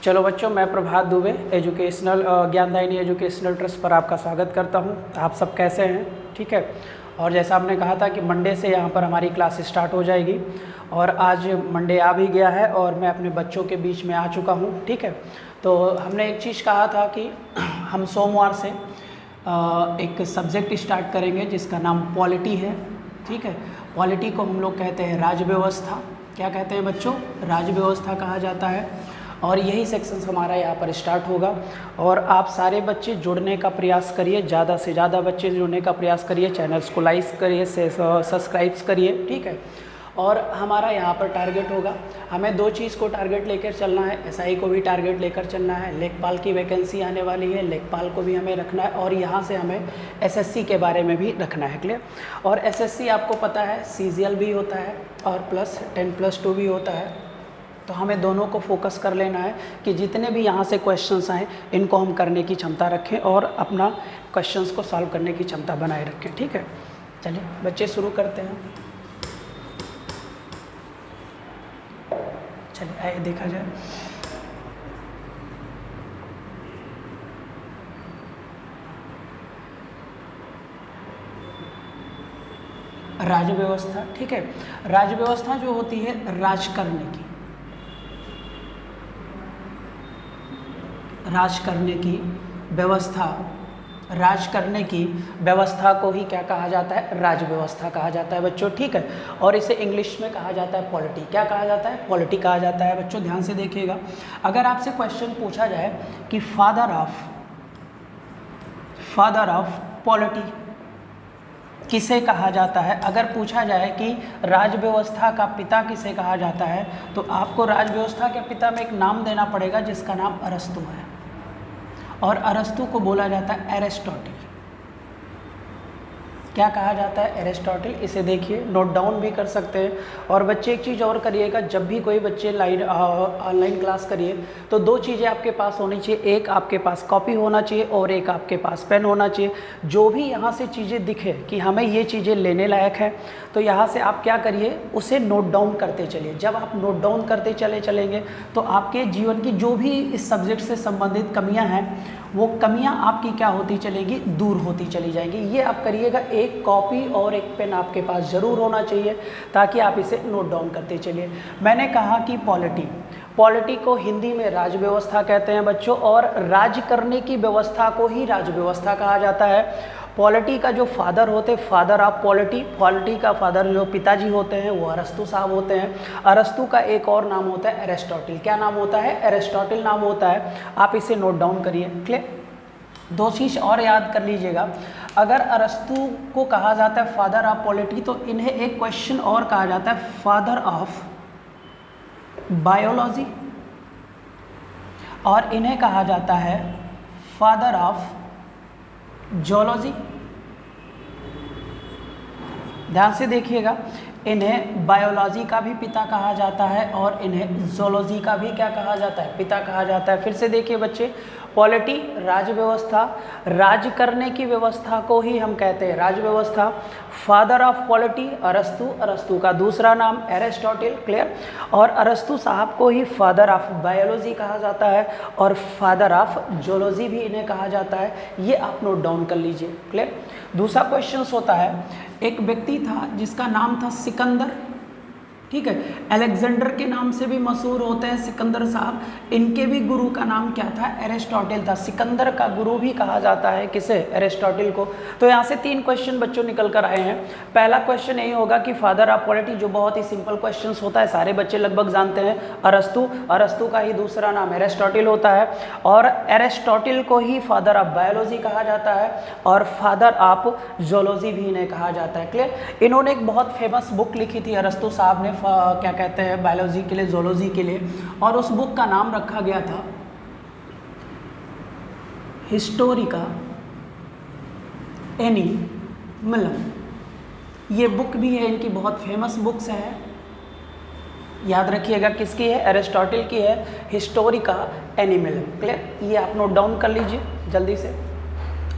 चलो बच्चों, मैं प्रभात दुबे एजुकेशनल ज्ञानदायिनी एजुकेशनल ट्रस्ट पर आपका स्वागत करता हूं। आप सब कैसे हैं? ठीक है। और जैसा आपने कहा था कि मंडे से यहां पर हमारी क्लास स्टार्ट हो जाएगी और आज मंडे आ भी गया है और मैं अपने बच्चों के बीच में आ चुका हूं। ठीक है। तो हमने एक चीज़ कहा था कि हम सोमवार से एक सब्जेक्ट स्टार्ट करेंगे जिसका नाम पॉलिटी है। ठीक है। पॉलिटी को हम लोग कहते हैं राज्य व्यवस्था। क्या कहते हैं बच्चों? राज्य व्यवस्था कहा जाता है। और यही सेक्शंस हमारा यहाँ पर स्टार्ट होगा और आप सारे बच्चे जुड़ने का प्रयास करिए, ज़्यादा से ज़्यादा बच्चे जुड़ने का प्रयास करिए, चैनल्स को लाइक करिए, सब्सक्राइब्स करिए। ठीक है। और हमारा यहाँ पर टारगेट होगा, हमें दो चीज़ को टारगेट लेकर चलना है। एसआई को भी टारगेट लेकर चलना है। लेखपाल की वैकेंसी आने वाली है, लेखपाल को भी हमें रखना है और यहाँ से हमें एसएससी के बारे में भी रखना है। क्लियर? और एसएससी आपको पता है सीजीएल भी होता है और प्लस 10+2 भी होता है। तो हमें दोनों को फोकस कर लेना है कि जितने भी यहाँ से क्वेश्चंस आए इनको हम करने की क्षमता रखें और अपना क्वेश्चंस को सॉल्व करने की क्षमता बनाए रखें। ठीक है। चलिए बच्चे शुरू करते हैं। चलिए आइए देखा जाए। राज्य व्यवस्था। ठीक है। राज्य व्यवस्था जो होती है राज करने की, राज करने की व्यवस्था, राज करने की व्यवस्था को ही क्या कहा जाता है? राज्य व्यवस्था कहा जाता है बच्चों। ठीक है। और इसे इंग्लिश में कहा जाता है पॉलिटी। क्या कहा जाता है? पॉलिटी कहा जाता है। बच्चों ध्यान से देखिएगा, अगर आपसे क्वेश्चन पूछा जाए कि फादर ऑफ पॉलिटी किसे कहा जाता है, अगर पूछा जाए कि राज व्यवस्था का पिता किसे कहा जाता है, तो आपको राज व्यवस्था के पिता में एक नाम देना पड़ेगा जिसका नाम अरस्तु है और अरस्तु को बोला जाता है एरिस्टोटल। क्या कहा जाता है? एरिस्टोटल। इसे देखिए, नोट डाउन भी कर सकते हैं। और बच्चे एक चीज़ और करिएगा, जब भी कोई बच्चे ऑनलाइन क्लास करिए तो दो चीज़ें आपके पास होनी चाहिए। एक आपके पास कॉपी होना चाहिए और एक आपके पास पेन होना चाहिए। जो भी यहाँ से चीज़ें दिखे कि हमें ये चीज़ें लेने लायक है तो यहाँ से आप क्या करिए, उसे नोट डाउन करते चलिए। जब आप नोट डाउन करते चलेंगे तो आपके जीवन की जो भी इस सब्जेक्ट से संबंधित कमियाँ हैं वो कमियां आपकी क्या होती चलेगी? दूर होती चली जाएंगी। ये आप करिएगा, एक कॉपी और एक पेन आपके पास ज़रूर होना चाहिए ताकि आप इसे नोट डाउन करते चलिए। मैंने कहा कि पॉलिटी को हिंदी में राज व्यवस्था कहते हैं बच्चों और राज करने की व्यवस्था को ही राज व्यवस्था कहा जाता है। पॉलिटी का जो फादर होते हैं, फादर ऑफ पॉलिटी का फादर जो पिताजी होते हैं वो अरस्तु साहब होते हैं। अरस्तु का एक और नाम होता है एरिस्टोटल। क्या नाम होता है? एरिस्टोटल नाम होता है। आप इसे नोट डाउन करिए। क्लियर? दो चीज़ और याद कर लीजिएगा, अगर अरस्तु को कहा जाता है फादर ऑफ पॉलिटी तो इन्हें एक क्वेश्चन और कहा जाता है फादर ऑफ बायोलॉजी और इन्हें कहा जाता है फादर ऑफ जूलॉजी। ध्यान से देखिएगा, इन्हें बायोलॉजी का भी पिता कहा जाता है और इन्हें जूलॉजी का भी क्या कहा जाता है? पिता कहा जाता है। फिर से देखिए बच्चे, पॉलिटी राज व्यवस्था, राज करने की व्यवस्था को ही हम कहते हैं राज व्यवस्था। फादर ऑफ पॉलिटी अरस्तु का दूसरा नाम एरिस्टोटल। क्लियर? और अरस्तु साहब को ही फादर ऑफ बायोलॉजी कहा जाता है और फादर ऑफ जूलॉजी भी इन्हें कहा जाता है। ये आप नोट डाउन कर लीजिए। क्लियर? दूसरा क्वेश्चन होता है, एक व्यक्ति था जिसका नाम था सिकंदर। ठीक है। अलेक्जेंडर के नाम से भी मशहूर होते हैं सिकंदर साहब। इनके भी गुरु का नाम क्या था? एरिस्टोटल था। सिकंदर का गुरु भी कहा जाता है किसे? एरिस्टोटल को। तो यहाँ से 3 क्वेश्चन बच्चों निकल कर आए हैं। पहला क्वेश्चन यही होगा कि फादर ऑफ पॉलिटी, जो बहुत ही सिंपल क्वेश्चन होता है, सारे बच्चे लगभग जानते हैं, अरस्तु का ही दूसरा नाम एरिस्टोटल होता है और एरिस्टोटल को ही फादर ऑफ बायोलॉजी कहा जाता है और फादर ऑफ जूलॉजी भी इन्हें कहा जाता है। क्लियर? इन्होंने एक बहुत फेमस बुक लिखी थी अरस्तु साहब ने, क्या कहते हैं, बायोलॉजी के लिए, जूलॉजी के लिए, और उस बुक का नाम रखा गया था हिस्टोरिका एनिमलम। ये बुक भी है, इनकी बहुत फेमस बुक्स है। याद रखिएगा किसकी है? एरिस्टोटल की है, हिस्टोरिका एनिमलम। क्लियर? ये आप नोट डाउन कर लीजिए जल्दी से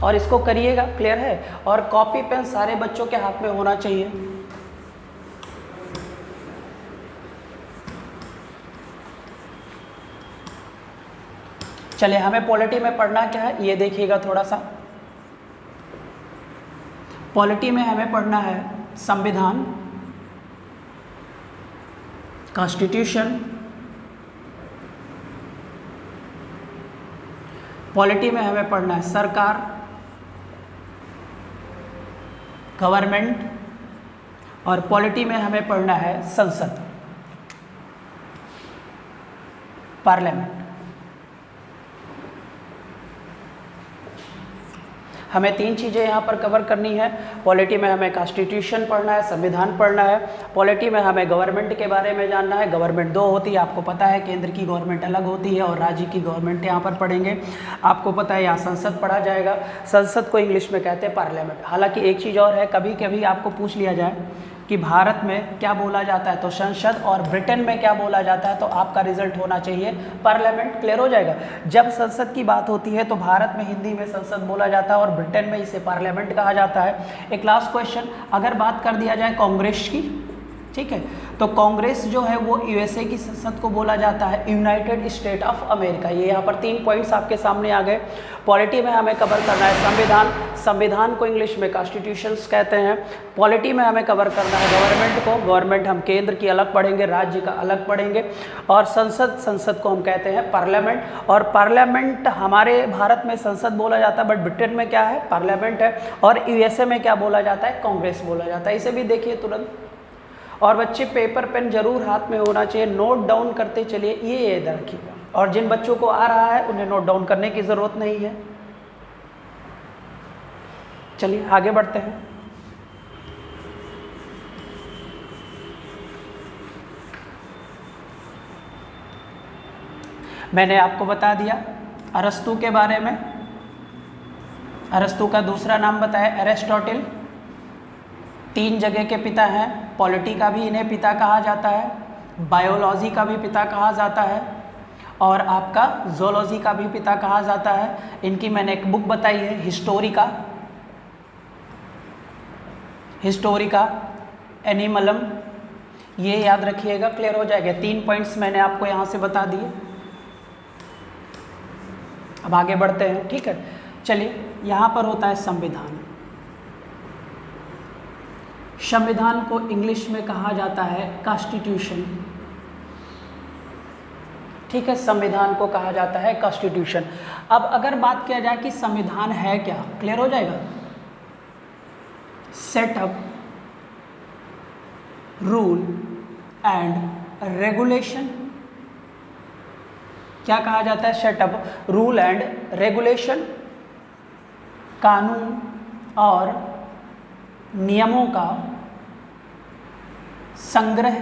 और इसको करिएगा। क्लियर है? और कॉपी पेन सारे बच्चों के हाथ में होना चाहिए। चलिए, हमें पॉलिटी में पढ़ना क्या है ये देखिएगा थोड़ा सा। पॉलिटी में हमें पढ़ना है संविधान, कॉन्स्टिट्यूशन। पॉलिटी में हमें पढ़ना है सरकार, गवर्नमेंट, और पॉलिटी में हमें पढ़ना है संसद, पार्लियामेंट। हमें तीन चीज़ें यहाँ पर कवर करनी है। पॉलिटी में हमें कॉन्स्टिट्यूशन पढ़ना है, संविधान पढ़ना है। पॉलिटी में हमें गवर्नमेंट के बारे में जानना है। गवर्नमेंट दो होती है, आपको पता है, केंद्र की गवर्नमेंट अलग होती है और राज्य की गवर्नमेंट यहाँ पर पढ़ेंगे। आपको पता है यहाँ संसद पढ़ा जाएगा। संसद को इंग्लिश में कहते हैं पार्लियामेंट। हालांकि एक चीज़ और है, कभी कभी आपको पूछ लिया जाए कि भारत में क्या बोला जाता है तो संसद, और ब्रिटेन में क्या बोला जाता है तो आपका रिजल्ट होना चाहिए पार्लियामेंट। क्लियर हो जाएगा। जब संसद की बात होती है तो भारत में हिंदी में संसद बोला जाता है और ब्रिटेन में इसे पार्लियामेंट कहा जाता है। एक लास्ट क्वेश्चन, अगर बात कर दिया जाए कांग्रेस की, ठीक है, तो कांग्रेस जो है वो यूएसए की संसद को बोला जाता है यूनाइटेड स्टेट ऑफ अमेरिका। ये यहाँ पर 3 पॉइंट्स आपके सामने आ गए। पॉलिटी में हमें कवर करना है संविधान, संविधान को इंग्लिश में कॉन्स्टिट्यूशंस कहते हैं। पॉलिटी में हमें कवर करना है गवर्नमेंट को, गवर्नमेंट हम केंद्र की अलग पढ़ेंगे, राज्य का अलग पढ़ेंगे। और संसद, संसद को हम कहते हैं पार्लियामेंट। और पार्लियामेंट हमारे भारत में संसद बोला जाता है, बट ब्रिटेन में क्या है, पार्लियामेंट है। और यूएसए में क्या बोला जाता है, कांग्रेस बोला जाता है। इसे भी देखिए तुरंत। और बच्चे पेपर पेन जरूर हाथ में होना चाहिए, नोट डाउन करते चलिए, ये याद रखिएगा। और जिन बच्चों को आ रहा है उन्हें नोट डाउन करने की ज़रूरत नहीं है। चलिए आगे बढ़ते हैं। मैंने आपको बता दिया अरस्तु के बारे में। अरस्तु का दूसरा नाम बताया एरिस्टोटल। 3 जगह के पिता हैं। पॉलिटी का भी इन्हें पिता कहा जाता है, बायोलॉजी का भी पिता कहा जाता है, और आपका जोलॉजी का भी पिता कहा जाता है। इनकी मैंने एक बुक बताई है हिस्टोरिका, हिस्टोरिका एनिमलम। ये याद रखिएगा, क्लियर हो जाएगा। 3 पॉइंट्स मैंने आपको यहाँ से बता दिए। अब आगे बढ़ते हैं, ठीक है। चलिए, यहाँ पर होता है संविधान। संविधान को इंग्लिश में कहा जाता है कॉन्स्टिट्यूशन, ठीक है। संविधान को कहा जाता है कॉन्स्टिट्यूशन। अब अगर बात किया जाए कि संविधान है क्या, क्लियर हो जाएगा। Setup, rule and regulation. क्या कहा जाता है, सेटअप, रूल एंड रेगुलेशन, कानून और नियमों का संग्रह।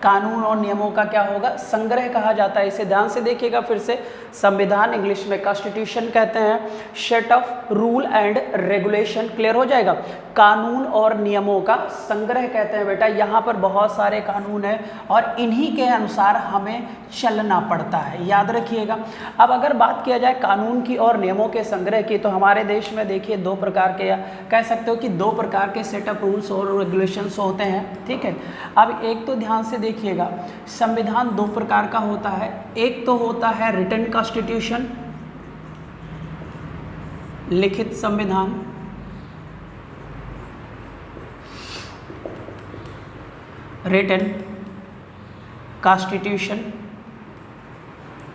कानून और नियमों का क्या होगा, संग्रह कहा जाता है। इसे ध्यान से देखिएगा फिर से। संविधान इंग्लिश में कॉन्स्टिट्यूशन कहते हैं, set of rule and regulation, clear हो जाएगा। कानून और नियमों का संग्रह कहते हैं बेटा। यहाँ पर बहुत सारे कानून हैं और इन्हीं के अनुसार हमें चलना पड़ता है, याद रखिएगा। अब अगर बात किया जाए कानून की और नियमों के संग्रह की, तो हमारे देश में देखिए 2 प्रकार के, या कह सकते हो कि 2 प्रकार के सेटअप रूल्स और रेगुलेशंस होते हैं, ठीक है। अब एक तो ध्यान से देखिएगा, संविधान 2 प्रकार का होता है। एक तो होता है रिटन कॉन्स्टिट्यूशन, लिखित संविधान, रिटन कॉन्स्टिट्यूशन,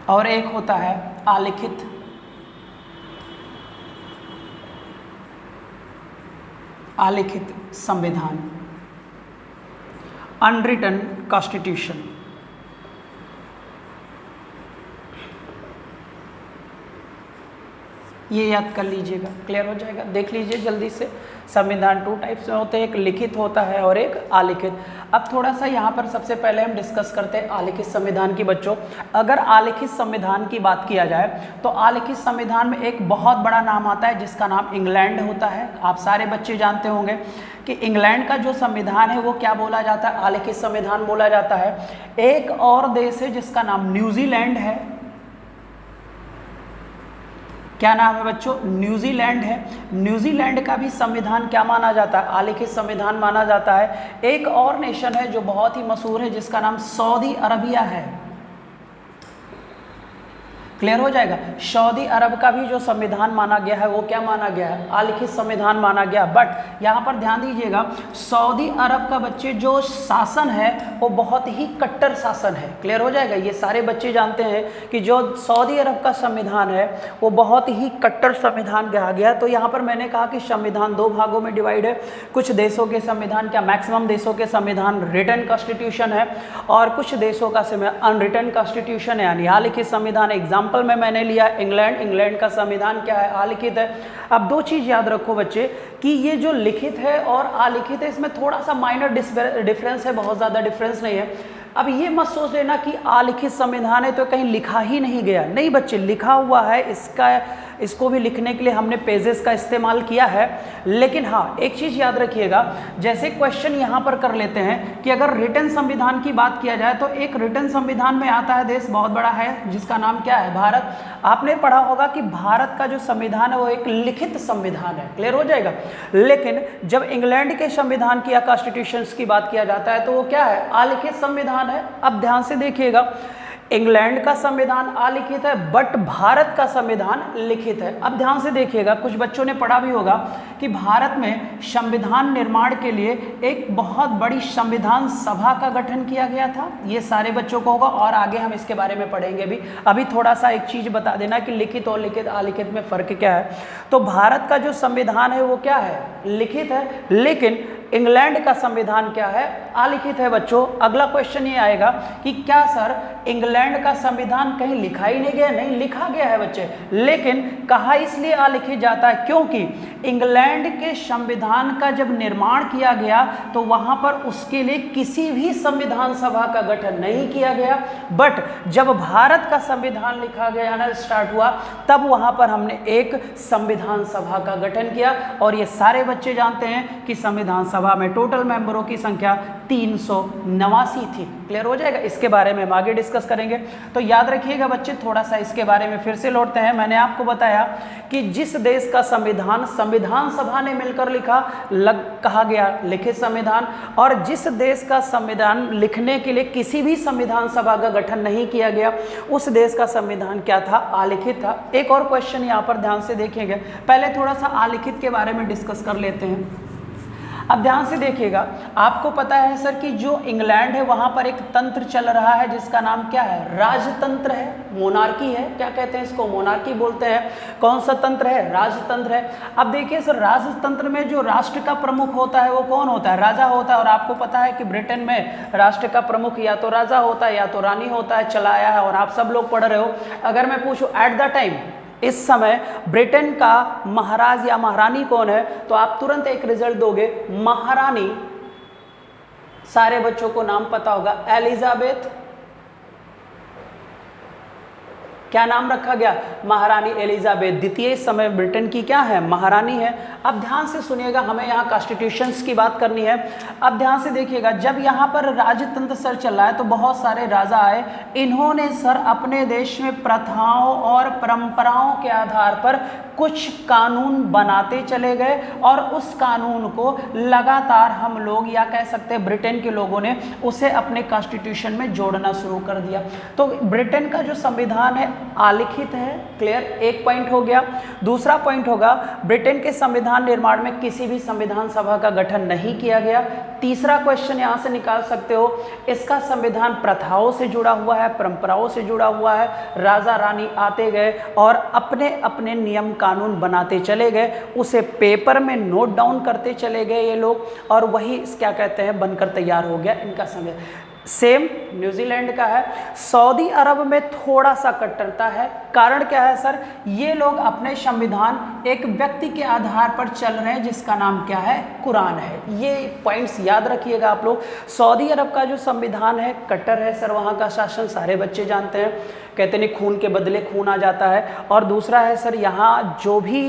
और एक होता है अलिखित, अलिखित संविधान, अनरिटन कॉन्स्टिट्यूशन। ये याद कर लीजिएगा, क्लियर हो जाएगा। देख लीजिए जल्दी से। संविधान 2 टाइप्स में होते हैं, एक लिखित होता है और एक अलिखित। अब थोड़ा सा यहाँ पर सबसे पहले हम डिस्कस करते हैं अलिखित संविधान की। बच्चों, अगर अलिखित संविधान की बात किया जाए तो अलिखित संविधान में एक बहुत बड़ा नाम आता है जिसका नाम इंग्लैंड होता है। आप सारे बच्चे जानते होंगे कि इंग्लैंड का जो संविधान है वो क्या बोला जाता है, अलिखित संविधान बोला जाता है। एक और देश है जिसका नाम न्यूजीलैंड है। क्या नाम है बच्चों, न्यूजीलैंड है। न्यूजीलैंड का भी संविधान क्या माना जाता है, अलिखित संविधान माना जाता है। एक और नेशन है जो बहुत ही मशहूर है जिसका नाम सऊदी अरबिया है। क्लियर हो जाएगा। सऊदी अरब का भी जो संविधान माना गया है वो क्या माना गया है, अलिखित संविधान माना गया। बट यहाँ पर ध्यान दीजिएगा, सऊदी अरब का बच्चे जो शासन है वो बहुत ही कट्टर शासन है। क्लियर हो जाएगा, ये सारे बच्चे जानते हैं कि जो सऊदी अरब का संविधान है वो बहुत ही कट्टर संविधान कहा गया। तो यहाँ पर मैंने कहा कि संविधान दो भागों में डिवाइड है। कुछ देशों के संविधान, क्या मैक्सिमम देशों के संविधान रिटन कॉन्स्टिट्यूशन है और कुछ देशों का अनरिटन कॉन्स्टिट्यूशन है यानी अलिखित संविधान। एग्जाम्पल में मैंने लिया इंग्लैंड का संविधान क्या है, अलिखित है। अब दो चीज याद रखो बच्चे कि ये जो लिखित है और अलिखित है इसमें थोड़ा सा माइनर डिफरेंस है, बहुत ज्यादा डिफरेंस नहीं है। अब ये मत सोच लेना कि अलिखित संविधान है तो कहीं लिखा ही नहीं गया, नहीं बच्चे, लिखा हुआ है। इसको भी लिखने के लिए हमने पेजेस का इस्तेमाल किया है। लेकिन हाँ, एक चीज़ याद रखिएगा, जैसे क्वेश्चन यहाँ पर कर लेते हैं कि अगर रिटन संविधान की बात किया जाए तो एक रिटन संविधान में आता है देश बहुत बड़ा है जिसका नाम क्या है, भारत। आपने पढ़ा होगा कि भारत का जो संविधान है वो एक लिखित संविधान है। क्लियर हो जाएगा। लेकिन जब इंग्लैंड के संविधान की या कॉन्स्टिट्यूशंस की बात किया जाता है तो वो क्या है, अलिखित संविधान है। अब ध्यान से देखिएगा, इंग्लैंड का संविधान अलिखित है बट भारत का संविधान लिखित है। अब ध्यान से देखिएगा, कुछ बच्चों ने पढ़ा भी होगा कि भारत में संविधान निर्माण के लिए एक बहुत बड़ी संविधान सभा का गठन किया गया था। ये सारे बच्चों को होगा और आगे हम इसके बारे में पढ़ेंगे भी। अभी थोड़ा सा एक चीज बता देना कि लिखित और लिखित अलिखित में फर्क क्या है। तो भारत का जो संविधान है वो क्या है, लिखित है। लेकिन इंग्लैंड का संविधान क्या है, अलिखित है बच्चों। अगला क्वेश्चन ये आएगा कि क्या सर इंग्लैंड का संविधान कहीं लिखा ही नहीं गया, नहीं लिखा गया है बच्चे, लेकिन कहा इसलिए अलिखित जाता है क्योंकि इंग्लैंड के संविधान का जब निर्माण किया गया तो वहां पर उसके लिए किसी भी संविधान सभा का गठन नहीं किया गया। बट जब भारत का संविधान लिखा गया ना स्टार्ट हुआ तब वहां पर हमने एक संविधान सभा का गठन किया। और ये सारे बच्चे जानते हैं कि संविधान सभा में टोटल मेंबरों की संख्या 389 थी। क्लियर हो जाएगा। इसके बारे में हम आगे डिस्कस करेंगे। तो याद रखिएगा बच्चे, थोड़ा सा इसके बारे में फिर से लौटते हैं। मैंने आपको बताया कि जिस देश का संविधान संविधान सभा ने मिलकर लिखा कहा गया लिखित संविधान, और जिस देश का संविधान लिखने के लिए किसी भी संविधान सभा का गठन नहीं किया गया उस देश का संविधान क्या था, अलिखित था। एक और क्वेश्चन यहाँ पर ध्यान से देखिएगा, पहले थोड़ा सा अलिखित के बारे में डिस्कस कर लेते हैं। अब ध्यान से देखिएगा, आपको पता है सर कि जो इंग्लैंड है वहां पर एक तंत्र चल रहा है जिसका नाम क्या है, राजतंत्र है, मोनार्की है। क्या कहते हैं इसको, मोनार्की बोलते हैं। कौन सा तंत्र है, राजतंत्र है। अब देखिए सर, राजतंत्र में जो राष्ट्र का प्रमुख होता है वो कौन होता है, राजा होता है। और आपको पता है कि ब्रिटेन में राष्ट्र का प्रमुख या तो राजा होता है या तो रानी होता है, चलाया है और आप सब लोग पढ़ रहे हो। अगर मैं पूछूं एट द टाइम इस समय ब्रिटेन का महाराज या महारानी कौन है तो आप तुरंत एक रिजल्ट दोगे, महारानी। सारे बच्चों को नाम पता होगा, एलिजाबेथ। क्या नाम रखा गया, महारानी एलिजाबेथ द्वितीय। इस समय ब्रिटेन की क्या है, महारानी है। अब ध्यान से सुनिएगा, हमें यहाँ कॉन्स्टिट्यूशंस की बात करनी है। अब ध्यान से देखिएगा, जब यहाँ पर राजतंत्र सर चल रहा है तो बहुत सारे राजा आए, इन्होंने सर अपने देश में प्रथाओं और परंपराओं के आधार पर कुछ कानून बनाते चले गए और उस कानून को लगातार हम लोग या कह सकते हैं ब्रिटेन के लोगों ने उसे अपने कॉन्स्टिट्यूशन में जोड़ना शुरू कर दिया। तो ब्रिटेन का जो संविधान है अलिखित है। क्लियर, एक पॉइंट हो गया। दूसरा पॉइंट होगा, ब्रिटेन के संविधान निर्माण में किसी भी संविधान सभा का गठन नहीं किया गया। तीसरा क्वेश्चन यहां से निकाल सकते हो, इसका संविधान प्रथाओं से जुड़ा हुआ है, परंपराओं से जुड़ा हुआ है। राजा रानी आते गए और अपने अपने नियम कानून बनाते चले गए, उसे पेपर में नोट डाउन करते चले गए ये लोग, और वही क्या कहते हैं बनकर तैयार हो गया इनका संविधान। सेम न्यूजीलैंड का है। सऊदी अरब में थोड़ा सा कट्टरता है। कारण क्या है सर, ये लोग अपने संविधान एक व्यक्ति के आधार पर चल रहे हैं जिसका नाम क्या है, कुरान है। ये पॉइंट्स याद रखिएगा आप लोग। सऊदी अरब का जो संविधान है कट्टर है सर, वहाँ का शासन सारे बच्चे जानते हैं, कहते नहीं खून के बदले खून आ जाता है। और दूसरा है सर, यहाँ जो भी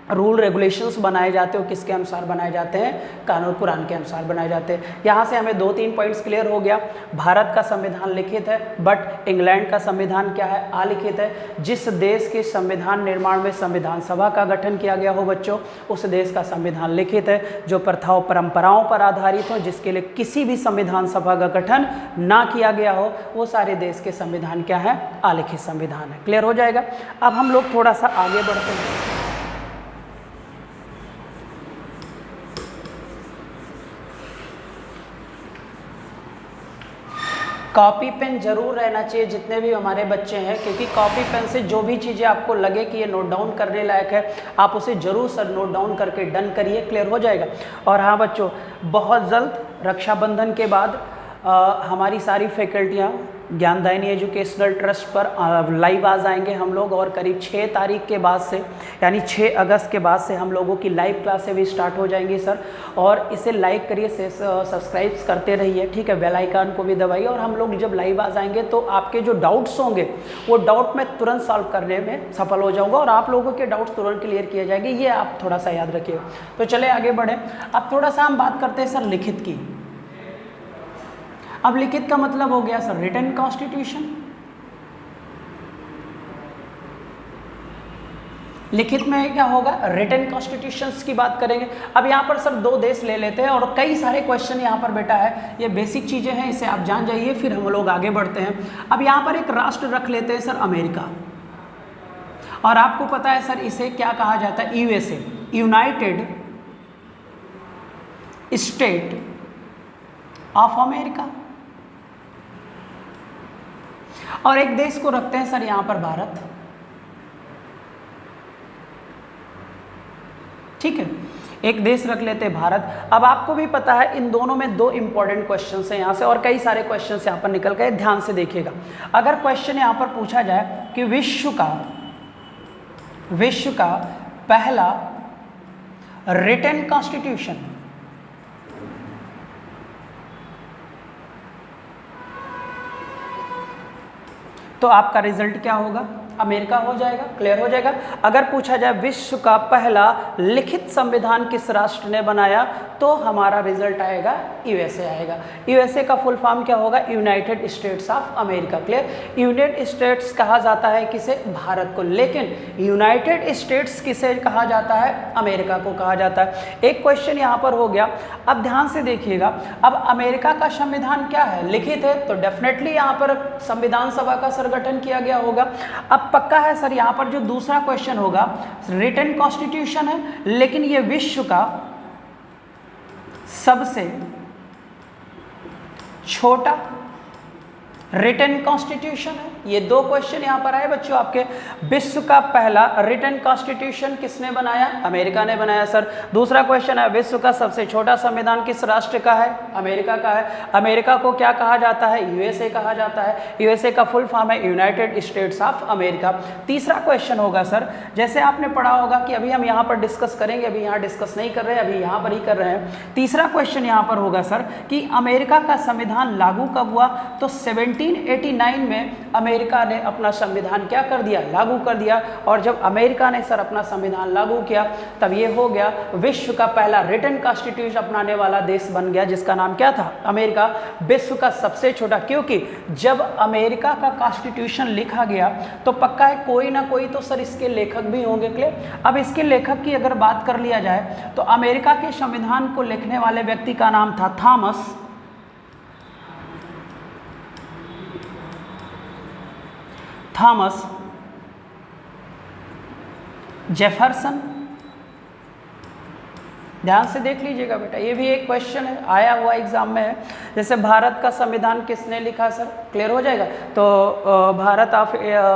रूल रेगुलेशंस बनाए जाते हैं वो किसके अनुसार बनाए जाते हैं, कानून कुरान के अनुसार बनाए जाते हैं। यहाँ से हमें 2-3 पॉइंट्स क्लियर हो गया। भारत का संविधान लिखित है, बट इंग्लैंड का संविधान क्या है, अलिखित है। जिस देश के संविधान निर्माण में संविधान सभा का गठन किया गया हो बच्चों, उस देश का संविधान लिखित है। जो प्रथाओं परंपराओं पर आधारित हो, जिसके लिए किसी भी संविधान सभा का गठन ना किया गया हो, वो सारे देश के संविधान क्या है, अलिखित संविधान है। क्लियर हो जाएगा। अब हम लोग थोड़ा सा आगे बढ़ते हैं। कॉपी पेन जरूर रहना चाहिए जितने भी हमारे बच्चे हैं, क्योंकि कॉपी पेन से जो भी चीज़ें आपको लगे कि ये नोट डाउन करने लायक है, आप उसे जरूर सर नोट डाउन करके डन करिए। क्लियर हो जाएगा। और हाँ बच्चों, बहुत जल्द रक्षाबंधन के बाद हमारी सारी फैकल्टियाँ ज्ञानदायिनी एजुकेशनल ट्रस्ट पर लाइव आ जाएंगे हम लोग, और करीब 6 तारीख के बाद से यानी 6 अगस्त के बाद से हम लोगों की लाइव क्लासें भी स्टार्ट हो जाएंगी सर। और इसे लाइक करिए, सब्सक्राइब करते रहिए, ठीक है, बेल आइकन को भी दबाइए। और हम लोग जब लाइव आ जाएंगे तो आपके जो डाउट्स होंगे वो डाउट मैं तुरंत सॉल्व करने में सफल हो जाऊँगा और आप लोगों के डाउट्स तुरंत क्लियर किए जाएंगे। ये आप थोड़ा सा याद रखिए। तो चले आगे बढ़ें। अब थोड़ा सा हम बात करते हैं सर लिखित की। अब लिखित का मतलब हो गया सर रिटन कॉन्स्टिट्यूशन। लिखित में क्या होगा, रिटन कॉन्स्टिट्यूशंस की बात करेंगे। अब यहाँ पर सर 2 देश ले लेते हैं और कई सारे क्वेश्चन यहाँ पर बेटा है, ये बेसिक चीज़ें हैं, इसे आप जान जाइए, फिर हम लोग आगे बढ़ते हैं। अब यहाँ पर एक राष्ट्र रख लेते हैं सर अमेरिका, और आपको पता है सर इसे क्या कहा जाता है, USA, United state of America. और एक देश को रखते हैं सर यहाँ पर भारत, ठीक है, एक देश रख लेते हैं भारत। अब आपको भी पता है इन दोनों में 2 इंपॉर्टेंट क्वेश्चंस हैं यहाँ से, और कई सारे क्वेश्चंस यहाँ पर निकल गए, ध्यान से देखिएगा। अगर क्वेश्चन यहाँ पर पूछा जाए कि विश्व का पहला रिटन कॉन्स्टिट्यूशन, तो आपका रिजल्ट क्या होगा, अमेरिका हो जाएगा। क्लियर हो जाएगा। अगर पूछा जाए विश्व का पहला लिखित संविधान किस राष्ट्र ने बनाया, तो हमारा रिजल्ट आएगा यूएसए आएगा। यूएसए का फुल फॉर्म क्या होगा, United states of America. Clear. United states कहा जाता है किसे, भारत को, लेकिन यूनाइटेड स्टेट्स किसे कहा जाता है, अमेरिका को कहा जाता है। एक क्वेश्चन यहाँ पर हो गया। अब ध्यान से देखिएगा, अब अमेरिका का संविधान क्या है, लिखित है, तो डेफिनेटली यहाँ पर संविधान सभा का सर गठन किया गया होगा। अब पक्का है सर यहाँ पर जो दूसरा क्वेश्चन होगा रिटन कॉन्स्टिट्यूशन है, लेकिन ये विश्व का सबसे छोटा रिटन कॉन्स्टिट्यूशन है। ये 2 क्वेश्चन यहाँ पर आए बच्चों आपके। विश्व का पहला रिटन कॉन्स्टिट्यूशन किसने बनाया, अमेरिका ने बनाया सर। दूसरा क्वेश्चन है विश्व का सबसे छोटा संविधान किस राष्ट्र का है, अमेरिका का है। अमेरिका को क्या कहा जाता है, यूएसए कहा जाता है। यूएसए का फुल फॉर्म है यूनाइटेड स्टेट्स ऑफ अमेरिका। तीसरा क्वेश्चन होगा सर, जैसे आपने पढ़ा होगा कि अभी हम यहाँ पर डिस्कस करेंगे, अभी यहाँ डिस्कस नहीं कर रहे हैं, अभी यहाँ पर ही कर रहे हैं। तीसरा क्वेश्चन यहाँ पर होगा सर कि अमेरिका का संविधान लागू कब हुआ, तो 1789 में अमेरिका ने अपना संविधान क्या कर दिया, लागू कर दिया। और जब अमेरिका ने सर अपना संविधान लागू किया, तब ये हो गया विश्व का पहला रिटन कॉन्स्टिट्यूशन अपनाने वाला देश बन गया, जिसका नाम क्या था, अमेरिका। विश्व का सबसे छोटा, क्योंकि जब अमेरिका का कॉन्स्टिट्यूशन लिखा गया तो पक्का है कोई ना कोई तो सर इसके लेखक भी होंगे। क्लियर। अब इसके लेखक की अगर बात कर लिया जाए तो अमेरिका के संविधान को लिखने वाले व्यक्ति का नाम था थॉमस जेफरसन। ध्यान से देख लीजिएगा बेटा, ये भी एक क्वेश्चन है, आया हुआ एग्जाम में है। जैसे भारत का संविधान किसने लिखा सर, क्लियर हो जाएगा। तो भारत आप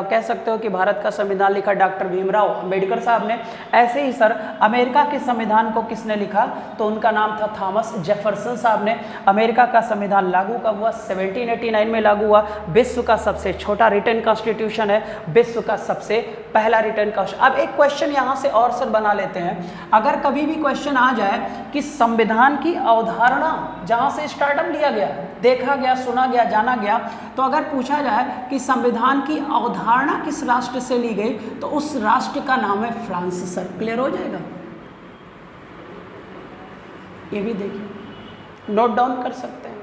कह सकते हो कि भारत का संविधान लिखा डॉक्टर भीमराव अंबेडकर साहब ने। ऐसे ही सर अमेरिका के संविधान को किसने लिखा, तो उनका नाम था थॉमस जेफरसन साहब ने। अमेरिका का संविधान लागू कब हुआ, 1789 में लागू हुआ। विश्व का सबसे छोटा रिटन कॉन्स्टिट्यूशन है, विश्व का सबसे पहला रिटन कॉन्स्टिट्यूशन। अब एक क्वेश्चन यहाँ से और सर बना लेते हैं, अगर कभी भी क्वेश्चन आ जाए कि संविधान की अवधारणा जहाँ से स्टार्टअप लिया गया, देखा गया, सुना गया, जाना गया, तो अगर पूछा जाए कि संविधान की अवधारणा किस राष्ट्र से ली गई तो उस राष्ट्र का नाम है फ्रांस सर। क्लियर हो जाएगा? ये भी देखिए, नोट डाउन कर सकते हैं।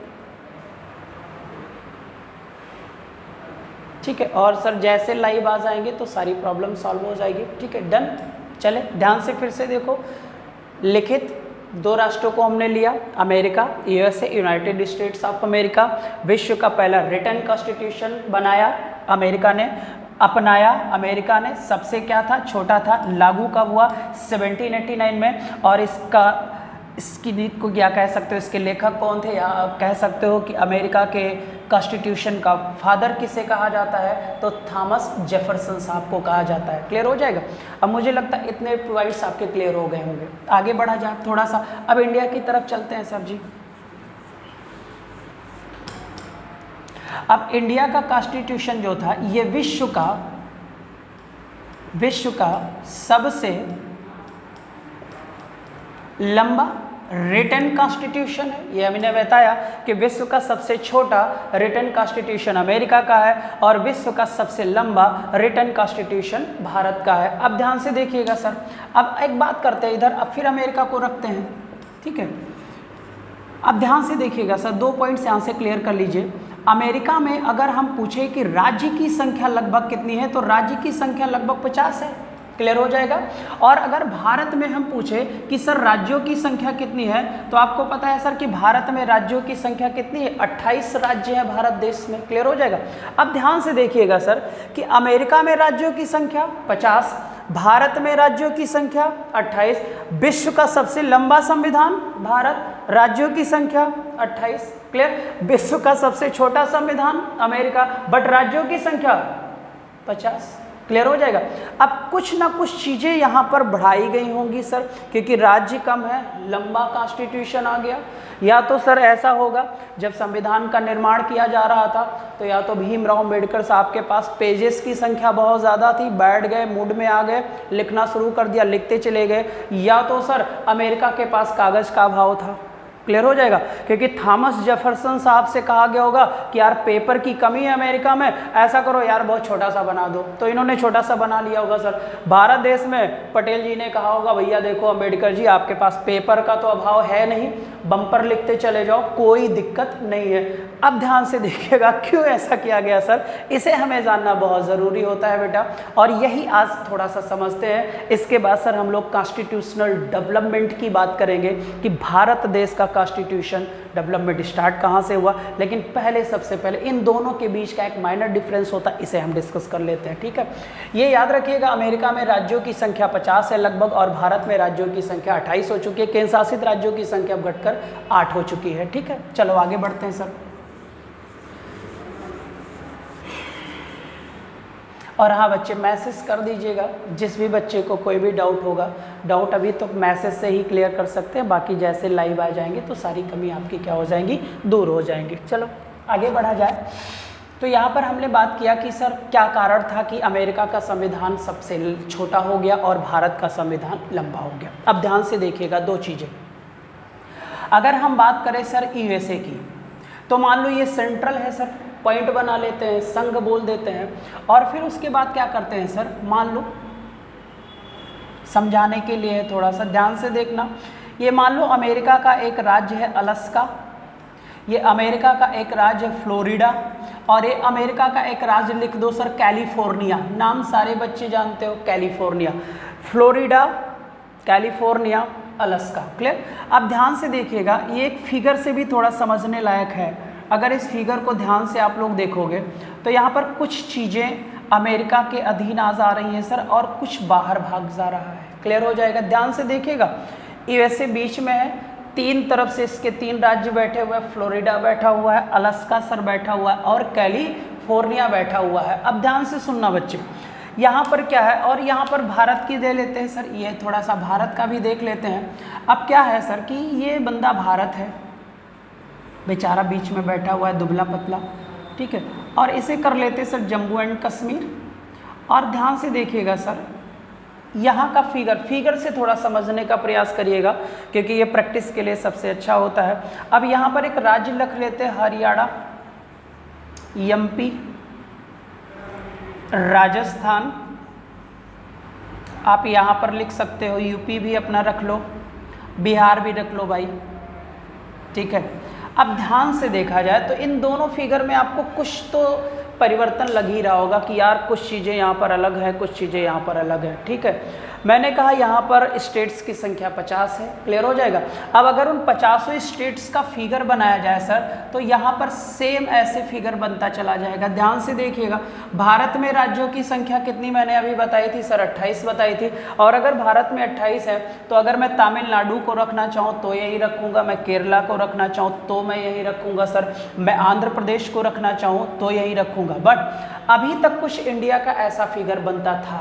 ठीक है, और सर जैसे लाइव आ जाएंगे तो सारी प्रॉब्लम सॉल्व हो जाएगी। ठीक है, डन। चले ध्यान से फिर से देखो, लिखित 2 राष्ट्रों को हमने लिया, America USA United states of America. विश्व का पहला रिटन कॉन्स्टिट्यूशन बनाया अमेरिका ने, अपनाया अमेरिका ने। सबसे क्या था, छोटा था। लागू कब हुआ? 1789 में। और इसकी नीति को क्या कह सकते हो, इसके लेखक कौन थे, या कह सकते हो कि अमेरिका के कॉन्स्टिट्यूशन का फादर किसे कहा जाता है, तो थॉमस जेफरसन साहब को कहा जाता है। क्लियर हो जाएगा? अब मुझे लगता है इतने पॉइंट्स आपके क्लियर हो गए होंगे। आगे बढ़ा जाए थोड़ा सा, अब इंडिया की तरफ चलते हैं सर जी। अब इंडिया का कॉन्स्टिट्यूशन जो था ये विश्व का सबसे लंबा रिटन कॉन्स्टिट्यूशन है। ये हमने बताया कि विश्व का सबसे छोटा रिटन कॉन्स्टिट्यूशन अमेरिका का है और विश्व का सबसे लंबा रिटन कॉन्स्टिट्यूशन भारत का है। अब ध्यान से देखिएगा सर, अब एक बात करते हैं इधर, अब फिर अमेरिका को रखते हैं। ठीक है, अब ध्यान से देखिएगा सर, 2 पॉइंट्स यहाँ से क्लियर कर लीजिए। अमेरिका में अगर हम पूछे कि राज्य की संख्या लगभग कितनी है, तो राज्य की संख्या लगभग 50 है। क्लियर हो जाएगा? और अगर भारत में हम पूछे कि सर राज्यों की संख्या कितनी है, तो आपको पता है सर कि भारत में राज्यों की संख्या कितनी है? 28 राज्य हैं भारत देश में। क्लियर हो जाएगा? अब ध्यान से देखिएगा सर कि अमेरिका में राज्यों की संख्या 50, भारत में राज्यों की संख्या 28, विश्व का सबसे लंबा संविधान भारत, राज्यों की संख्या 28। क्लियर? विश्व का सबसे छोटा संविधान अमेरिका, बट राज्यों की संख्या 50। क्लियर हो जाएगा? अब कुछ ना कुछ चीज़ें यहाँ पर बढ़ाई गई होंगी सर, क्योंकि राज्य कम है, लंबा कॉन्स्टिट्यूशन आ गया। या तो सर ऐसा होगा, जब संविधान का निर्माण किया जा रहा था तो या तो भीमराव अम्बेडकर साहब के पास पेजेस की संख्या बहुत ज़्यादा थी, बैठ गए, मूड में आ गए, लिखना शुरू कर दिया, लिखते चले गए। या तो सर अमेरिका के पास कागज़ का अभाव था। क्लियर हो जाएगा? क्योंकि थॉमस जेफरसन साहब से कहा गया होगा कि यार पेपर की कमी है अमेरिका में, ऐसा करो यार बहुत छोटा सा बना दो, तो इन्होंने छोटा सा बना लिया होगा सर। भारत देश में पटेल जी ने कहा होगा भैया देखो अम्बेडकर जी आपके पास पेपर का तो अभाव है नहीं, बम्पर लिखते चले जाओ, कोई दिक्कत नहीं है। अब ध्यान से देखिएगा क्यों ऐसा किया गया सर, इसे हमें जानना बहुत ज़रूरी होता है बेटा, और यही आज थोड़ा सा समझते हैं। इसके बाद सर हम लोग कॉन्स्टिट्यूशनल डेवलपमेंट की बात करेंगे कि भारत देश का कॉन्स्टिट्यूशन डेवलपमेंट स्टार्ट कहाँ से हुआ। लेकिन पहले सबसे पहले इन दोनों के बीच का एक माइनर डिफरेंस होता है, इसे हम डिस्कस कर लेते हैं। ठीक है, ये याद रखिएगा, अमेरिका में राज्यों की संख्या 50 है लगभग, और भारत में राज्यों की संख्या 28 हो चुकी है। केंद्र शासित राज्यों की संख्या अब घटकर 8 हो चुकी है। ठीक है, चलो आगे बढ़ते हैं सर। और हाँ बच्चे मैसेज कर दीजिएगा, जिस भी बच्चे को कोई भी डाउट होगा, डाउट अभी तो मैसेज से ही क्लियर कर सकते हैं, बाकी जैसे लाइव आ जाएंगे तो सारी कमी आपकी क्या हो जाएंगी, दूर हो जाएंगी। चलो आगे बढ़ा जाए। तो यहाँ पर हमने बात किया कि सर क्या कारण था कि अमेरिका का संविधान सबसे छोटा हो गया और भारत का संविधान लंबा हो गया। अब ध्यान से देखिएगा 2 चीज़ें। अगर हम बात करें सर यूएसए की, तो मान लो ये सेंट्रल है सर, पॉइंट बना लेते हैं, संघ बोल देते हैं, और फिर उसके बाद क्या करते हैं सर, मान लो समझाने के लिए थोड़ा सा ध्यान से देखना, ये मान लो अमेरिका का एक राज्य है अलास्का, ये अमेरिका का एक राज्य है फ्लोरिडा, और ये अमेरिका का एक राज्य लिख दो सर कैलिफोर्निया। नाम सारे बच्चे जानते हो, California, Florida, California, Alaska. Clear? अब ध्यान से देखिएगा, ये एक फिगर से भी थोड़ा समझने लायक है। अगर इस फिगर को ध्यान से आप लोग देखोगे तो यहाँ पर कुछ चीज़ें अमेरिका के अधीन आ जा रही हैं सर, और कुछ बाहर भाग जा रहा है। क्लियर हो जाएगा? ध्यान से देखिएगा, यूएसए बीच में है, 3 तरफ से इसके 3 राज्य बैठे हुए हैं, फ्लोरिडा बैठा हुआ है, अलास्का सर बैठा हुआ है, और कैलिफोर्निया बैठा हुआ है। अब ध्यान से सुनना बच्चे, यहाँ पर क्या है, और यहाँ पर भारत की दे लेते हैं सर, ये थोड़ा सा भारत का भी देख लेते हैं। अब क्या है सर कि ये बंदा भारत है, बेचारा बीच में बैठा हुआ है, दुबला पतला, ठीक है, और इसे कर लेते सर जम्मू एंड कश्मीर। और ध्यान से देखिएगा सर, यहाँ का फिगर से थोड़ा समझने का प्रयास करिएगा, क्योंकि ये प्रैक्टिस के लिए सबसे अच्छा होता है। अब यहाँ पर एक राज्य लिख लेते हैं, हरियाणा, एमपी, राजस्थान, आप यहाँ पर लिख सकते हो, यूपी भी अपना रख लो, बिहार भी रख लो भाई, ठीक है। अब ध्यान से देखा जाए तो इन दोनों फिगर में आपको कुछ तो परिवर्तन लग ही रहा होगा कि यार कुछ चीज़ें यहाँ पर अलग है, कुछ चीज़ें यहाँ पर अलग है, ठीक है। मैंने कहा यहाँ पर स्टेट्स की संख्या 50 है, क्लियर हो जाएगा। अब अगर उन 50 स्टेट्स का फिगर बनाया जाए सर, तो यहाँ पर सेम ऐसे फिगर बनता चला जाएगा। ध्यान से देखिएगा, भारत में राज्यों की संख्या कितनी मैंने अभी बताई थी सर, 28 बताई थी। और अगर भारत में 28 है तो अगर मैं तमिलनाडु को रखना चाहूँ तो यही रखूँगा, मैं केरला को रखना चाहूँ तो मैं यही रखूँगा सर, मैं आंध्र प्रदेश को रखना चाहूँ तो यही रखूँगा। बट अभी तक कुछ इंडिया का ऐसा फिगर बनता था,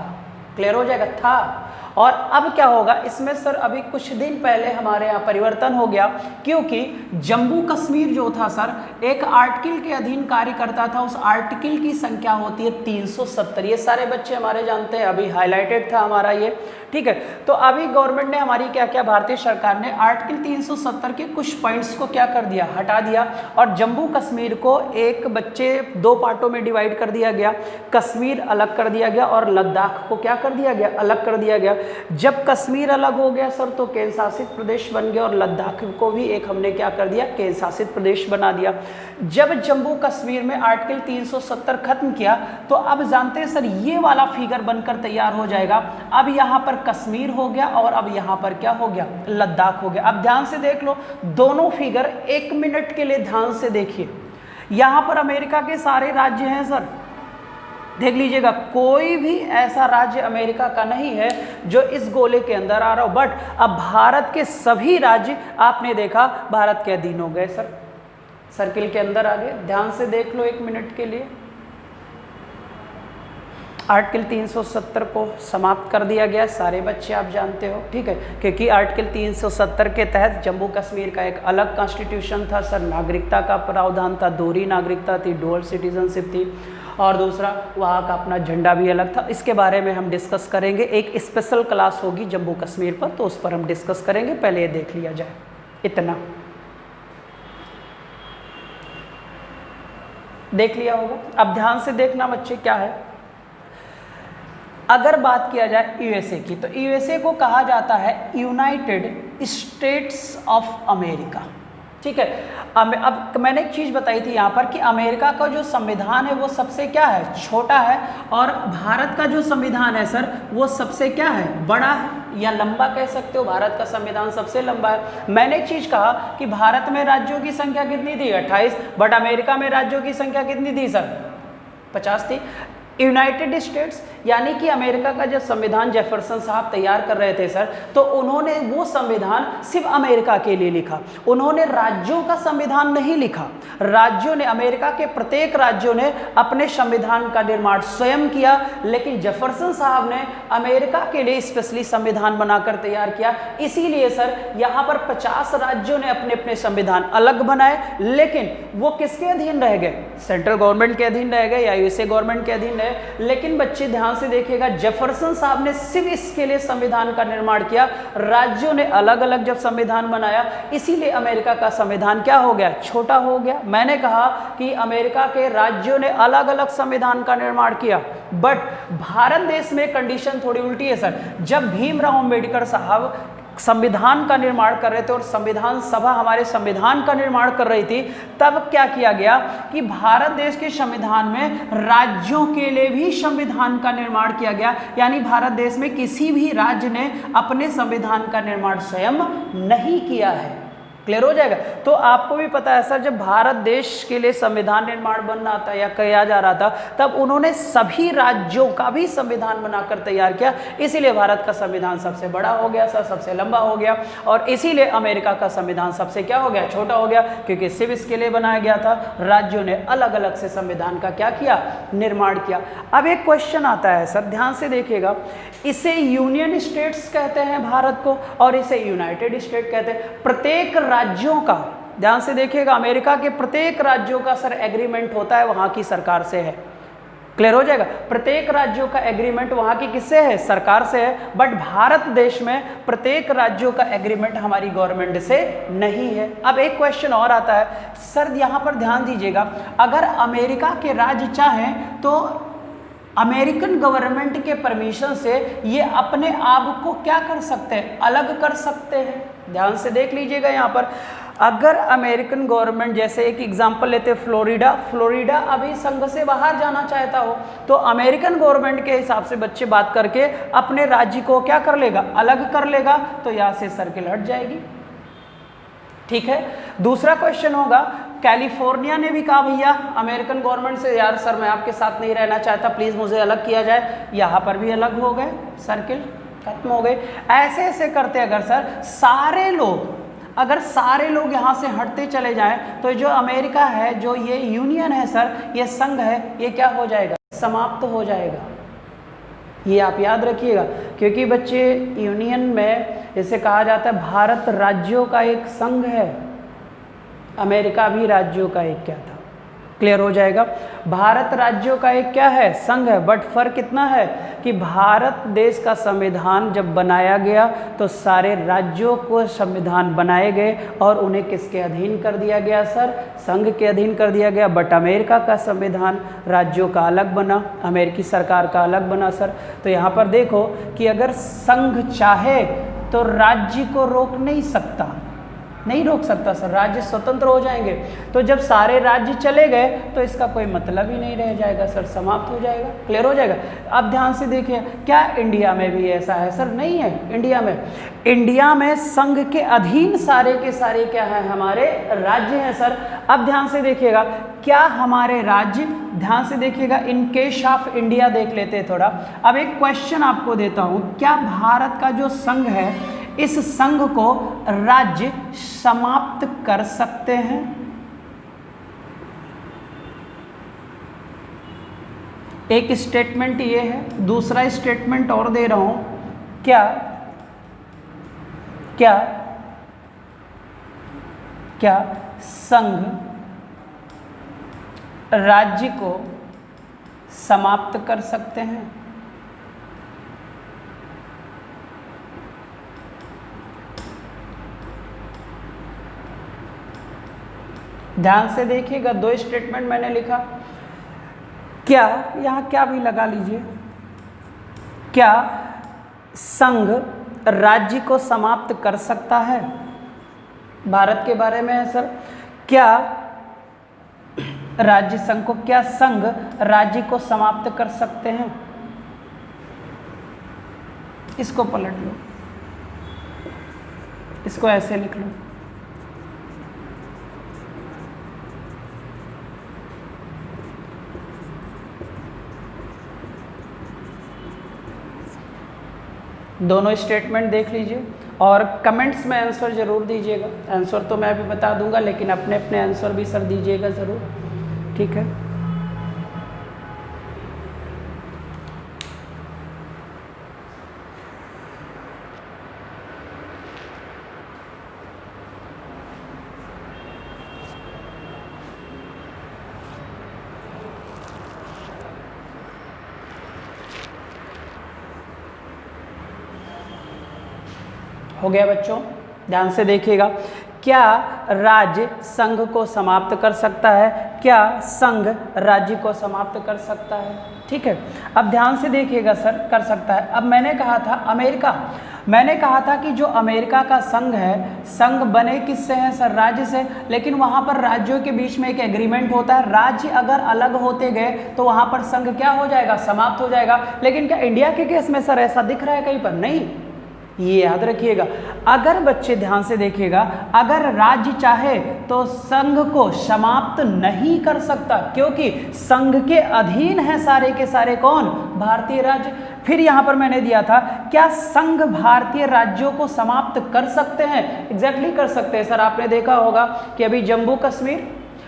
क्लियर हो जाएगा, था। और अब क्या होगा इसमें सर, अभी कुछ दिन पहले हमारे यहाँ परिवर्तन हो गया, क्योंकि जम्मू कश्मीर जो था सर एक आर्टिकल के अधीन कार्य करता था, उस आर्टिकल की संख्या होती है 370। ये सारे बच्चे हमारे जानते हैं, अभी हाईलाइटेड था हमारा ये, ठीक है। तो अभी गवर्नमेंट ने हमारी क्या क्या, भारतीय सरकार ने आर्टिकल 370 के कुछ पॉइंट्स को क्या कर दिया, हटा दिया, और जम्मू कश्मीर को एक बच्चे 2 पार्टों में डिवाइड कर दिया गया। कश्मीर अलग कर दिया गया और लद्दाख को क्या कर दिया गया, अलग कर दिया गया। जब कश्मीर अलग हो गया सर तो केंद्र शासित प्रदेश बन गया, और लद्दाख को भी एक हमने क्या कर दिया, केंद्र शासित प्रदेश बना दिया। जब जम्मू कश्मीर में आर्टिकल 370 खत्म किया तो अब जानते हैं सर ये वाला फिगर बनकर तैयार हो जाएगा। अब यहाँ पर कश्मीर हो गया और अब यहाँ पर क्या हो गया, लद्दाख हो गया। अब ध्यान से देख लो दोनों फिगर, 1 मिनट के लिए ध्यान से देखिए। यहाँ पर अमेरिका के सारे राज्य हैं सर, देख लीजिएगा, कोई भी ऐसा राज्य अमेरिका का नहीं है जो इस गोले के अंदर आ रहा हो। बट अब भारत के सभी राज्य आपने देखा भारत के अधीन हो गए सर, सर्किल के अंदर आ गए। ध्यान से देख लो 1 मिनट के लिए, आर्टिकल 370 को समाप्त कर दिया गया, सारे बच्चे आप जानते हो, ठीक है। क्योंकि आर्टिकल 370 के तहत जम्मू कश्मीर का एक अलग कॉन्स्टिट्यूशन था सर, नागरिकता का प्रावधान था, दोहरी नागरिकता थी, डुअल सिटीजनशिप थी, और दूसरा वहाँ का अपना झंडा भी अलग था। इसके बारे में हम डिस्कस करेंगे, एक स्पेशल क्लास होगी जम्मू कश्मीर पर, तो उस पर हम डिस्कस करेंगे। पहले ये देख लिया जाए, इतना देख लिया होगा। अब ध्यान से देखना बच्चे, क्या है, अगर बात किया जाए यूएसए की, तो यूएसए को कहा जाता है यूनाइटेड स्टेट्स ऑफ अमेरिका, ठीक है। अब मैंने एक चीज़ बताई थी यहाँ पर कि अमेरिका का जो संविधान है वो सबसे क्या है, छोटा है, और भारत का जो संविधान है सर वो सबसे क्या है, बड़ा है या लंबा कह सकते हो। भारत का संविधान सबसे लंबा है। मैंने एक चीज़ कहा कि भारत में राज्यों की संख्या कितनी थी, 28, बट अमेरिका में राज्यों की संख्या कितनी थी सर, 50 थी। यूनाइटेड स्टेट्स यानी कि अमेरिका का जब संविधान जेफरसन साहब तैयार कर रहे थे सर, तो उन्होंने वो संविधान सिर्फ अमेरिका के लिए लिखा, उन्होंने राज्यों का संविधान नहीं लिखा। राज्यों ने, अमेरिका के प्रत्येक राज्यों ने अपने संविधान का निर्माण स्वयं किया, लेकिन जेफरसन साहब ने अमेरिका के लिए स्पेशली संविधान बनाकर तैयार किया। इसीलिए सर यहाँ पर 50 राज्यों ने अपने अपने संविधान अलग बनाए, लेकिन वो किसके अधीन रह गए, सेंट्रल गवर्नमेंट के अधीन रह गए या यूएसए गवर्नमेंट के अधीन रहे। लेकिन बच्चे ध्यान से देखिएगा, जेफरसन साहब ने सिर्फ इसके लिए संविधान का निर्माण किया, राज्यों ने अलग अलग जब संविधान बनाया, इसीलिए अमेरिका का संविधान क्या हो गया, छोटा हो गया। मैंने कहा कि अमेरिका के राज्यों ने अलग अलग संविधान का निर्माण किया, बट भारत देश में कंडीशन थोड़ी उल्टी है सर। जब भीमराव अंबेडकर साहब संविधान का निर्माण कर रहे थे और संविधान सभा हमारे संविधान का निर्माण कर रही थी, तब क्या किया गया कि भारत देश के संविधान में राज्यों के लिए भी संविधान का निर्माण किया गया। यानी भारत देश में किसी भी राज्य ने अपने संविधान का निर्माण स्वयं नहीं किया है। क्लियर हो जाएगा। तो आपको भी पता है सर, जब भारत देश के लिए संविधान निर्माण बन रहा था या किया जा रहा था, तब उन्होंने सभी राज्यों का भी संविधान बनाकर तैयार किया। इसीलिए भारत का संविधान सबसे बड़ा हो गया सर, सबसे लंबा हो गया, और इसीलिए अमेरिका का संविधान सबसे क्या हो गया, छोटा हो गया, क्योंकि सिर्फ इसके लिए बनाया गया था। राज्यों ने अलग अलग से संविधान का क्या किया, निर्माण किया। अब एक क्वेश्चन आता है सर, ध्यान से देखिएगा, इसे यूनियन स्टेट्स कहते हैं भारत को, और इसे यूनाइटेड स्टेट कहते हैं। प्रत्येक राज्यों का, ध्यान से देखिएगा, अमेरिका के प्रत्येक राज्यों का सर एग्रीमेंट होता है वहां की सरकार से है। क्लियर हो जाएगा। प्रत्येक राज्यों का एग्रीमेंट वहां की किससे है, सरकार से है, बट भारत देश में प्रत्येक राज्यों का एग्रीमेंट हमारी गवर्नमेंट से नहीं है। अब एक क्वेश्चन और आता है सर, यहां पर ध्यान दीजिएगा, अगर अमेरिका के राज्य चाहें तो अमेरिकन गवर्नमेंट के परमिशन से ये अपने आप को क्या कर सकते हैं, अलग कर सकते हैं। ध्यान से देख लीजिएगा यहाँ पर, अगर अमेरिकन गवर्नमेंट, जैसे एक एग्जांपल लेते हैं फ्लोरिडा अभी संघ से बाहर जाना चाहता हो तो अमेरिकन गवर्नमेंट के हिसाब से बच्चे बात करके अपने राज्य को क्या कर लेगा, अलग कर लेगा, तो यहाँ से सर्किल हट जाएगी। ठीक है। दूसरा क्वेश्चन होगा, कैलिफोर्निया ने भी कहा भैया अमेरिकन गवर्नमेंट से, यार सर मैं आपके साथ नहीं रहना चाहता, प्लीज मुझे अलग किया जाए। यहाँ पर भी अलग हो गए, सर्किल खत्म हो गए। ऐसे ऐसे करते अगर सर सारे लोग यहाँ से हटते चले जाएं तो जो अमेरिका है, जो ये यूनियन है सर, ये संघ है, ये क्या हो जाएगा, समाप्त हो जाएगा। ये आप याद रखिएगा, क्योंकि बच्चे यूनियन में जैसे कहा जाता है भारत राज्यों का एक संघ है, अमेरिका भी राज्यों का एक क्या था, क्लियर हो जाएगा। भारत राज्यों का एक क्या है, संघ है, बट फर्क कितना है कि भारत देश का संविधान जब बनाया गया तो सारे राज्यों को संविधान बनाए गए और उन्हें किसके अधीन कर दिया गया सर, संघ के अधीन कर दिया गया। बट अमेरिका का संविधान राज्यों का अलग बना, अमेरिकी सरकार का अलग बना सर। तो यहाँ पर देखो कि अगर संघ चाहे तो राज्य को रोक नहीं सकता, नहीं रोक सकता सर, राज्य स्वतंत्र हो जाएंगे। तो जब सारे राज्य चले गए तो इसका कोई मतलब ही नहीं रह जाएगा सर, समाप्त हो जाएगा, क्लियर हो जाएगा। अब ध्यान से देखिए, क्या इंडिया में भी ऐसा है सर, नहीं है। इंडिया में संघ के अधीन सारे के सारे क्या है, हमारे राज्य हैं सर। अब ध्यान से देखिएगा, क्या हमारे राज्य, ध्यान से देखिएगा, इन केस ऑफ इंडिया देख लेते हैं थोड़ा। अब एक क्वेश्चन आपको देता हूं, क्या भारत का जो संघ है इस संघ को राज्य समाप्त कर सकते हैं? एक स्टेटमेंट ये है, दूसरा स्टेटमेंट और दे रहा हूं, क्या क्या क्या संघ राज्य को समाप्त कर सकते हैं? ध्यान से देखिएगा, दो स्टेटमेंट मैंने लिखा, क्या यहां क्या भी लगा लीजिए, क्या संघ राज्य को समाप्त कर सकता है? भारत के बारे में है सर, क्या राज्य संघ को, क्या संघ राज्य को समाप्त कर सकते हैं? इसको पलट लो, इसको ऐसे लिख लो, दोनों स्टेटमेंट देख लीजिए और कमेंट्स में आंसर जरूर दीजिएगा। आंसर तो मैं भी बता दूंगा, लेकिन अपने अपने आंसर भी सर दीजिएगा ज़रूर, ठीक है। हो गया बच्चों, ध्यान से देखिएगा, क्या राज्य संघ को समाप्त कर सकता है? क्या संघ राज्य को समाप्त कर सकता है? ठीक है। अब ध्यान से देखिएगा सर, कर सकता है। अब मैंने कहा था अमेरिका, मैंने कहा था कि जो अमेरिका का संघ है, संघ बने किससे हैं सर, राज्य से। लेकिन वहाँ पर राज्यों के बीच में एक एग्रीमेंट होता है, राज्य अगर अलग होते गए तो वहाँ पर संघ क्या हो जाएगा, समाप्त हो जाएगा। लेकिन क्या इंडिया के केस में सर ऐसा दिख रहा है कहीं पर? नहीं, ये याद रखिएगा। अगर बच्चे ध्यान से देखिएगा, अगर राज्य चाहे तो संघ को समाप्त नहीं कर सकता, क्योंकि संघ के अधीन है सारे के सारे कौन, भारतीय राज्य। फिर यहां पर मैंने दिया था, क्या संघ भारतीय राज्यों को समाप्त कर सकते हैं? एग्जैक्टली कर सकते हैं सर। आपने देखा होगा कि अभी जम्मू कश्मीर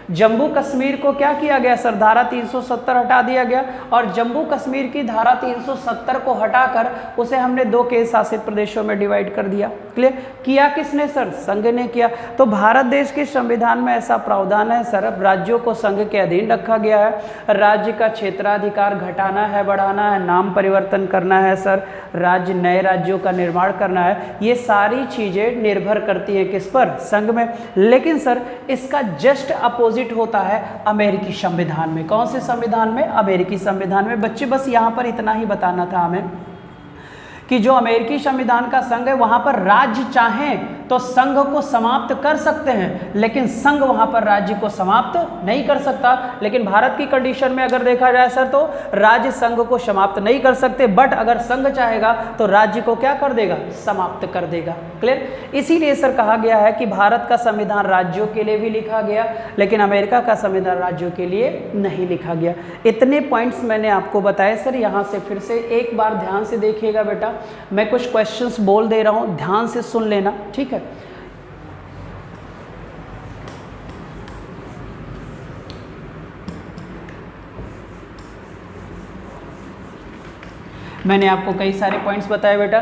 जम्मू कश्मीर को क्या किया गया सर, धारा 370 हटा दिया गया, और जम्मू कश्मीर की धारा 370 को हटाकर उसे हमने 2 केंद्र शासित प्रदेशों में डिवाइड कर दिया। क्लियर? किया किसने सर, संघ ने किया। तो भारत देश के संविधान में ऐसा प्रावधान है सर, अब राज्यों को संघ के अधीन रखा गया है। राज्य का क्षेत्राधिकार घटाना है, बढ़ाना है, नाम परिवर्तन करना है सर, राज्य नए राज्यों का निर्माण करना है, ये सारी चीजें निर्भर करती हैं किस पर, संघ में। लेकिन सर इसका जस्ट अपोजिट होता है अमेरिकी संविधान में। कौन से संविधान में? अमेरिकी संविधान में। बच्चे बस यहां पर इतना ही बताना था हमें कि जो अमेरिकी संविधान का संघ है वहां पर राज्य चाहें तो संघ को समाप्त कर सकते हैं, लेकिन संघ वहां पर राज्य को समाप्त नहीं कर सकता। लेकिन भारत की कंडीशन में अगर देखा जाए सर तो राज्य संघ को समाप्त नहीं कर सकते, बट अगर संघ चाहेगा तो राज्य को क्या कर देगा, समाप्त कर देगा। क्लियर? इसीलिए सर कहा गया है कि भारत का संविधान राज्यों के लिए भी लिखा गया, लेकिन अमेरिका का संविधान राज्यों के लिए नहीं लिखा गया। इतने पॉइंट्स मैंने आपको बताए सर। यहाँ से फिर से एक बार ध्यान से देखिएगा बेटा, मैं कुछ क्वेश्चंस बोल दे रहा हूं, ध्यान से सुन लेना, ठीक है। मैंने आपको कई सारे पॉइंट्स बताए बेटा।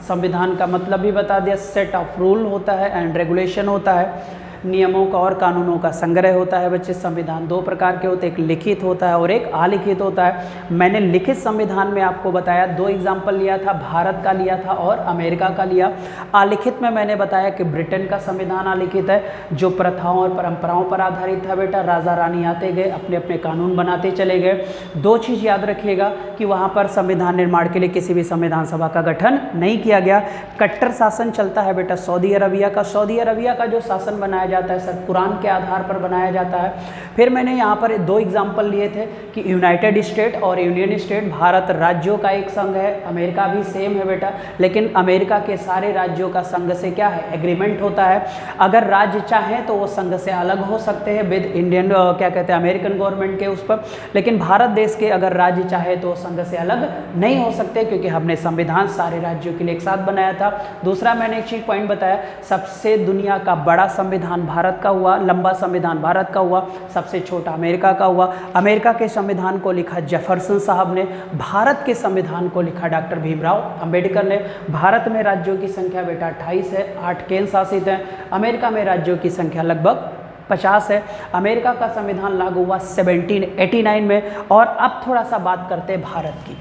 संविधान का मतलब भी बता दिया, सेट ऑफ रूल होता है एंड रेगुलेशन होता है, नियमों का और कानूनों का संग्रह होता है बच्चे। संविधान 2 प्रकार के होते हैं, एक लिखित होता है और एक अलिखित होता है। मैंने लिखित संविधान में आपको बताया, 2 एग्जाम्पल लिया था, भारत का लिया था और अमेरिका का लिया। अलिखित में मैंने बताया कि ब्रिटेन का संविधान अलिखित है, जो प्रथाओं और परंपराओं पर आधारित था बेटा। राजा रानी आते गए, अपने अपने कानून बनाते चले गए। 2 चीज़ याद रखिएगा कि वहाँ पर संविधान निर्माण के लिए किसी भी संविधान सभा का गठन नहीं किया गया। कट्टर शासन चलता है बेटा सऊदी अरबिया का। सऊदी अरबिया का जो शासन बनाया जाता है सर, कुरान के आधार पर बनाया जाता है। फिर मैंने यहाँ पर 2 एग्जाम्पल लिए थे कि यूनाइटेड स्टेट और यूनियन स्टेट। भारत राज्यों का एक संघ है, अमेरिका भी सेम है बेटा, लेकिन अमेरिका के सारे राज्यों का संघ से क्या है, एग्रीमेंट होता है। अगर राज्य चाहें तो वो संघ से अलग हो सकते हैं विद इंडियन क्या कहते हैं, अमेरिकन गवर्नमेंट के उस पर। लेकिन भारत देश के अगर राज्य चाहे तो संघ से अलग नहीं हो सकते, क्योंकि हमने संविधान सारे राज्यों के लिए एक साथ बनाया था। दूसरा मैंने एक चीज पॉइंट बताया, सबसे दुनिया का बड़ा संविधान भारत का हुआ, लंबा संविधान भारत का हुआ, सबसे छोटा अमेरिका का हुआ। अमेरिका के संविधान को लिखा जेफरसन साहब ने, भारत के संविधान को लिखा डॉक्टर भीमराव अंबेडकर ने। भारत में राज्यों की संख्या बेटा 28 है, 8 केंद्र शासित हैं। अमेरिका में राज्यों की संख्या लगभग 50 है। अमेरिका का संविधान लागू हुआ 1789 में। और अब थोड़ा सा बात करते हैं भारत की,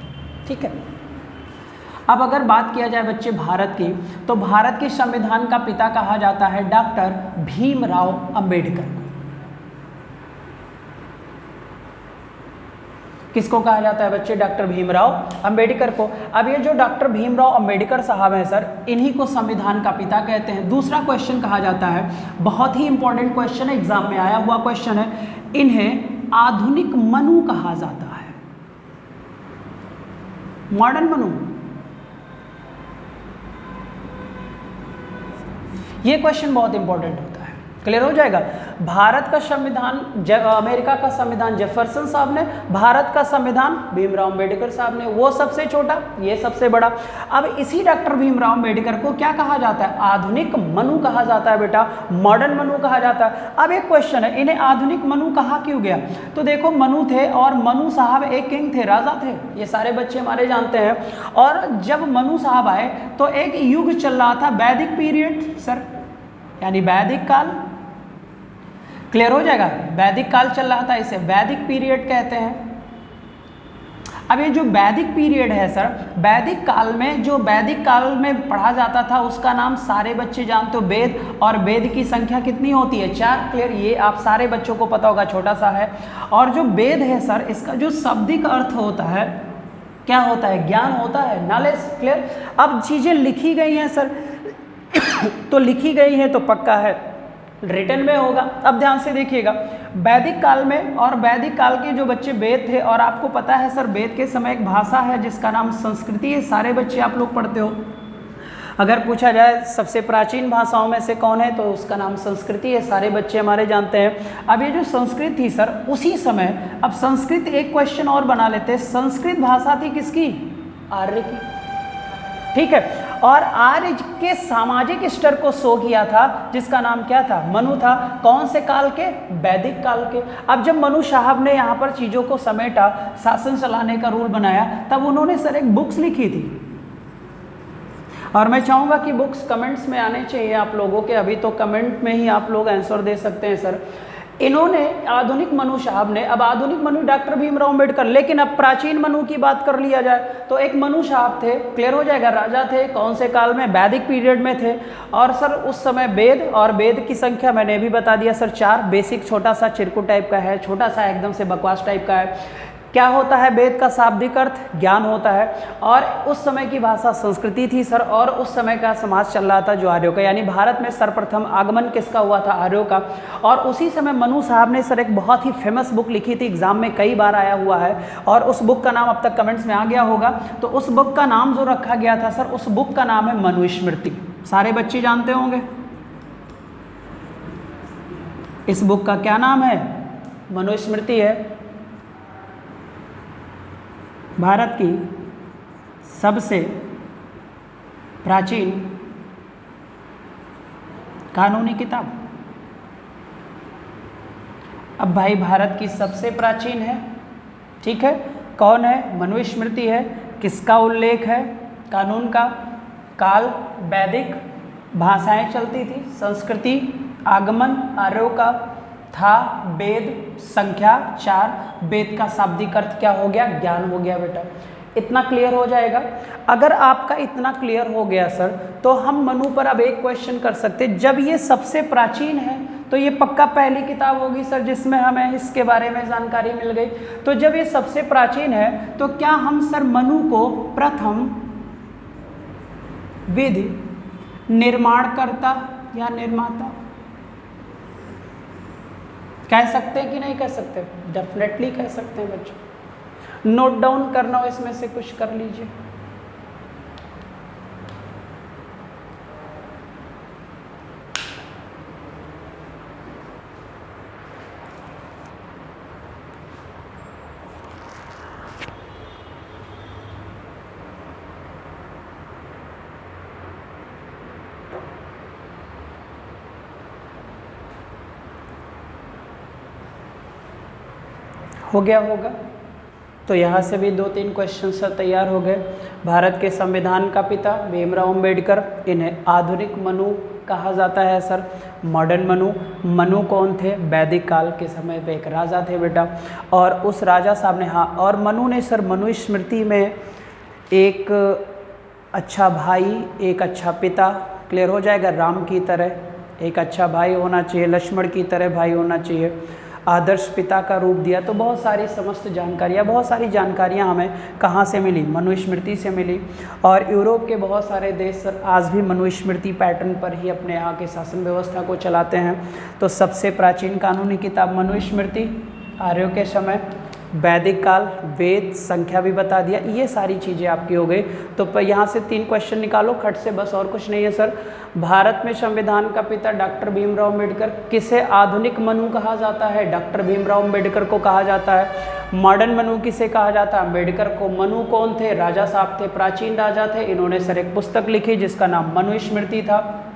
ठीक है। अब अगर बात किया जाए बच्चे भारत की, तो भारत के संविधान का पिता कहा जाता है डॉक्टर भीमराव अंबेडकर को। किसको कहा जाता है बच्चे, डॉक्टर भीमराव अंबेडकर को। अब ये जो डॉक्टर भीमराव अंबेडकर साहब हैं सर, इन्हीं को संविधान का पिता कहते हैं। दूसरा क्वेश्चन कहा जाता है, बहुत ही इंपॉर्टेंट क्वेश्चन है, एग्जाम में आया हुआ क्वेश्चन है, इन्हें आधुनिक मनु कहा जाता है, मॉडर्न मनु। ये क्वेश्चन बहुत इंपॉर्टेंट होता है, क्लियर हो जाएगा। भारत का संविधान अमेरिका का संविधान जेफरसन साहब ने, भारत का संविधान भीमराव अंबेडकर साहब ने। वो सबसे छोटा, ये सबसे बड़ा। अब इसी डॉक्टर भीमराव अंबेडकर को क्या कहा जाता है, आधुनिक मनु कहा जाता है बेटा, मॉडर्न मनु कहा जाता है। अब एक क्वेश्चन है, इन्हें आधुनिक मनु कहा क्यों गया? तो देखो, मनु थे और मनु साहब एक किंग थे, राजा थे, ये सारे बच्चे हमारे जानते हैं। और जब मनु साहब आए तो एक युग चल रहा था, वैदिक पीरियड सर, यानी वैदिक काल। क्लियर हो जाएगा, वैदिक काल चल रहा था, इसे वैदिक पीरियड कहते हैं। अब ये जो वैदिक पीरियड है सर, वैदिक काल में, जो वैदिक काल में पढ़ा जाता था उसका नाम सारे बच्चे जानते हो वेद, और वेद की संख्या कितनी होती है, 4। क्लियर, ये आप सारे बच्चों को पता होगा, छोटा सा है। और जो वेद है सर, इसका जो शाब्दिक अर्थ होता है, क्या होता है, ज्ञान होता है, नॉलेज। क्लियर, अब चीजें लिखी गई हैं सर तो लिखी गई है तो पक्का है रिटन में होगा। अब ध्यान से देखिएगा, वैदिक काल में, और वैदिक काल के जो बच्चे वेद थे, और आपको पता है सर वेद के समय एक भाषा है जिसका नाम संस्कृति है, सारे बच्चे आप लोग पढ़ते हो। अगर पूछा जाए सबसे प्राचीन भाषाओं में से कौन है, तो उसका नाम संस्कृति है, सारे बच्चे हमारे जानते हैं। अब ये जो संस्कृत थी सर, उसी समय, अब संस्कृत, एक क्वेश्चन और बना लेते हैं, संस्कृत भाषा थी किसकी, आर्य की। ठीक है। और आर्य के सामाजिक स्तर को शो किया था जिसका नाम क्या था, मनु था। कौन से काल के, वैदिक काल के। अब जब मनु साहब ने यहाँ पर चीज़ों को समेटा, शासन चलाने का रूल बनाया, तब उन्होंने सर एक बुक्स लिखी थी। और मैं चाहूँगा कि बुक्स कमेंट्स में आने चाहिए आप लोगों के, अभी तो कमेंट में ही आप लोग आंसर दे सकते हैं सर। इन्होंने आधुनिक मनु साहब ने, अब आधुनिक मनु डॉक्टर भीमराव अम्बेडकर, लेकिन अब प्राचीन मनु की बात कर लिया जाए तो एक मनु साहब थे, क्लियर हो जाएगा, राजा थे, कौन से काल में, वैदिक पीरियड में थे। और सर उस समय वेद, और वेद की संख्या मैंने भी बता दिया सर 4, बेसिक छोटा सा चिरकुट टाइप का है, छोटा सा एकदम से बकवास टाइप का है। क्या होता है, वेद का शाब्दिक अर्थ ज्ञान होता है। और उस समय की भाषा संस्कृति थी सर, और उस समय का समाज चल रहा था जो आर्यों का, यानी भारत में सर्वप्रथम आगमन किसका हुआ था, आर्यों का। और उसी समय मनु साहब ने सर एक बहुत ही फेमस बुक लिखी थी, एग्जाम में कई बार आया हुआ है, और उस बुक का नाम अब तक कमेंट्स में आ गया होगा। तो उस बुक का नाम जो रखा गया था सर, उस बुक का नाम है मनुस्मृति। सारे बच्चे जानते होंगे इस बुक का क्या नाम है, मनुस्मृति है। भारत की सबसे प्राचीन कानूनी किताब। अब भाई भारत की सबसे प्राचीन है, ठीक है, कौन है, मनुस्मृति है। किसका उल्लेख है, कानून का, काल वैदिक, भाषाएं चलती थी, संस्कृति, आगमन आर्यों का था, वेद, संख्या 4, वेद का शाब्दिक अर्थ क्या हो गया, ज्ञान हो गया बेटा। इतना क्लियर हो जाएगा। अगर आपका इतना क्लियर हो गया सर, तो हम मनु पर अब एक क्वेश्चन कर सकते हैं। जब ये सबसे प्राचीन है तो ये पक्का पहली किताब होगी सर जिसमें हमें इसके बारे में जानकारी मिल गई। तो जब ये सबसे प्राचीन है तो क्या हम सर मनु को प्रथम विधि निर्माणकर्ता या निर्माता कह सकते हैं कि नहीं कह सकते, डेफिनेटली कह सकते हैं बच्चों। नोट डाउन करना हो इसमें से कुछ कर लीजिए। हो गया होगा। तो यहाँ से भी 2-3 क्वेश्चन सर तैयार हो गए। भारत के संविधान का पिता भीमराव अम्बेडकर, इन्हें आधुनिक मनु कहा जाता है सर, मॉडर्न मनु। मनु कौन थे, वैदिक काल के समय पे एक राजा थे बेटा, और उस राजा साहब ने, हाँ, और मनु ने सर मनुस्मृति में एक अच्छा भाई, एक अच्छा पिता, क्लियर हो जाएगा, राम की तरह एक अच्छा भाई होना चाहिए, लक्ष्मण की तरह भाई होना चाहिए, आदर्श पिता का रूप दिया। तो बहुत सारी समस्त जानकारियाँ, बहुत सारी जानकारियाँ हमें कहाँ से मिली, मनुस्मृति से मिली। और यूरोप के बहुत सारे देश सर आज भी मनुस्मृति पैटर्न पर ही अपने यहाँ के शासन व्यवस्था को चलाते हैं। तो सबसे प्राचीन कानूनी किताब मनुस्मृति, आर्यों के समय, वैदिक काल, वेद, संख्या भी बता दिया, ये सारी चीज़ें आपकी हो गई। तो यहाँ से 3 क्वेश्चन निकालो खट से, बस और कुछ नहीं है सर। भारत में संविधान का पिता डॉक्टर भीमराव अम्बेडकर, किसे आधुनिक मनु कहा जाता है, डॉक्टर भीमराव अम्बेडकर को कहा जाता है। मॉडर्न मनु किसे कहा जाता है, अम्बेडकर को। मनु कौन थे, राजा साहब थे, प्राचीन राजा थे। इन्होंने सर एक पुस्तक लिखी जिसका नाम मनुस्मृति था।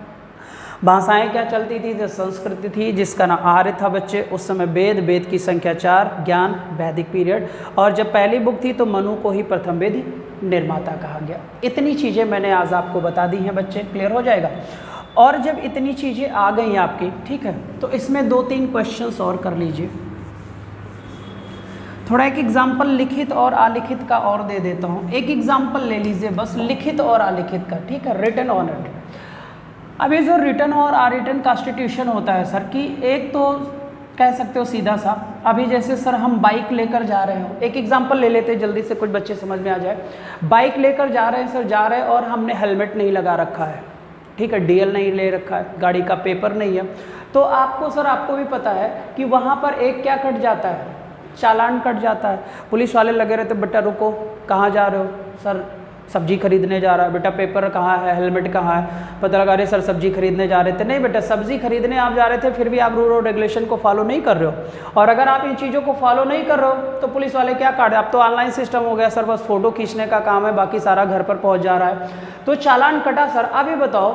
भाषाएं क्या चलती थी, तो संस्कृति थी जिसका नाम आर्य था बच्चे। उस समय वेद, वेद की संख्या 4, ज्ञान, वैदिक पीरियड। और जब पहली बुक थी तो मनु को ही प्रथम वेद निर्माता कहा गया। इतनी चीज़ें मैंने आज आपको बता दी हैं बच्चे, क्लियर हो जाएगा। और जब इतनी चीज़ें आ गई आपकी, ठीक है, तो इसमें 2-3 क्वेश्चंस और कर लीजिए। थोड़ा एक एग्जाम्पल लिखित और अलिखित का और दे देता हूँ। एक एग्जाम्पल ले लीजिए बस, लिखित और अलिखित का, ठीक है, रिटन ऑन इट। अब ये जो रिटन और अरिटन कॉन्स्टिट्यूशन होता है सर, कि एक तो कह सकते हो सीधा सा, अभी जैसे सर हम बाइक लेकर जा रहे हो, एक एग्जांपल ले लेते हैं जल्दी से, कुछ बच्चे समझ में आ जाए। बाइक लेकर जा रहे हैं सर, जा रहे हैं और हमने हेलमेट नहीं लगा रखा है, ठीक है, डीएल नहीं ले रखा है, गाड़ी का पेपर नहीं है, तो आपको सर, आपको भी पता है कि वहाँ पर एक क्या कट जाता है, चालान कट जाता है। पुलिस वाले लगे रहते, बेटा रुको, कहाँ जा रहे हो, सर सब्जी खरीदने जा रहा है, बेटा पेपर कहाँ है, हेलमेट कहाँ है, पता लगा अरे सर सब्जी खरीदने जा रहे थे, नहीं बेटा सब्जी खरीदने आप जा रहे थे फिर भी आप रूल और रेगुलेशन को फॉलो नहीं कर रहे हो। और अगर आप इन चीज़ों को फॉलो नहीं कर रहे हो तो पुलिस वाले क्या काट, अब तो ऑनलाइन सिस्टम हो गया सर, बस फोटो खींचने का काम है, बाकी सारा घर पर पहुँच जा रहा है। तो चालान कटा सर। अब ये बताओ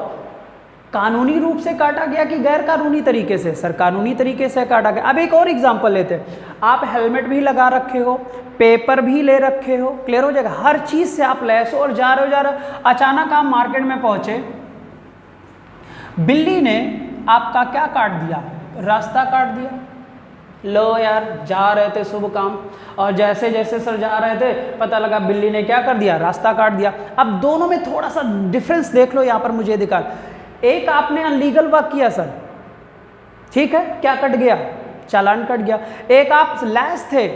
कानूनी रूप से काटा गया कि गैर कानूनी तरीके से? सर कानूनी तरीके से काटा गया। अब एक और एग्जांपल लेते हैं, आप हेलमेट भी लगा रखे हो, पेपर भी ले रखे हो, क्लियर हो जाएगा, हर चीज से आप लैस हो और जा रहे हो, अचानक आप मार्केट में पहुंचे, बिल्ली ने आपका क्या काट दिया? रास्ता काट दिया। लो यार जा रहे थे शुभ काम, और जैसे जैसे सर जा रहे थे पता लगा बिल्ली ने क्या कर दिया? रास्ता काट दिया। अब दोनों में थोड़ा सा डिफरेंस देख लो, यहाँ पर मुझे दिखा, एक आपने अनलीगल वर्क किया सर, ठीक है, क्या कट गया? चालान कट गया। एक आप लैस थे,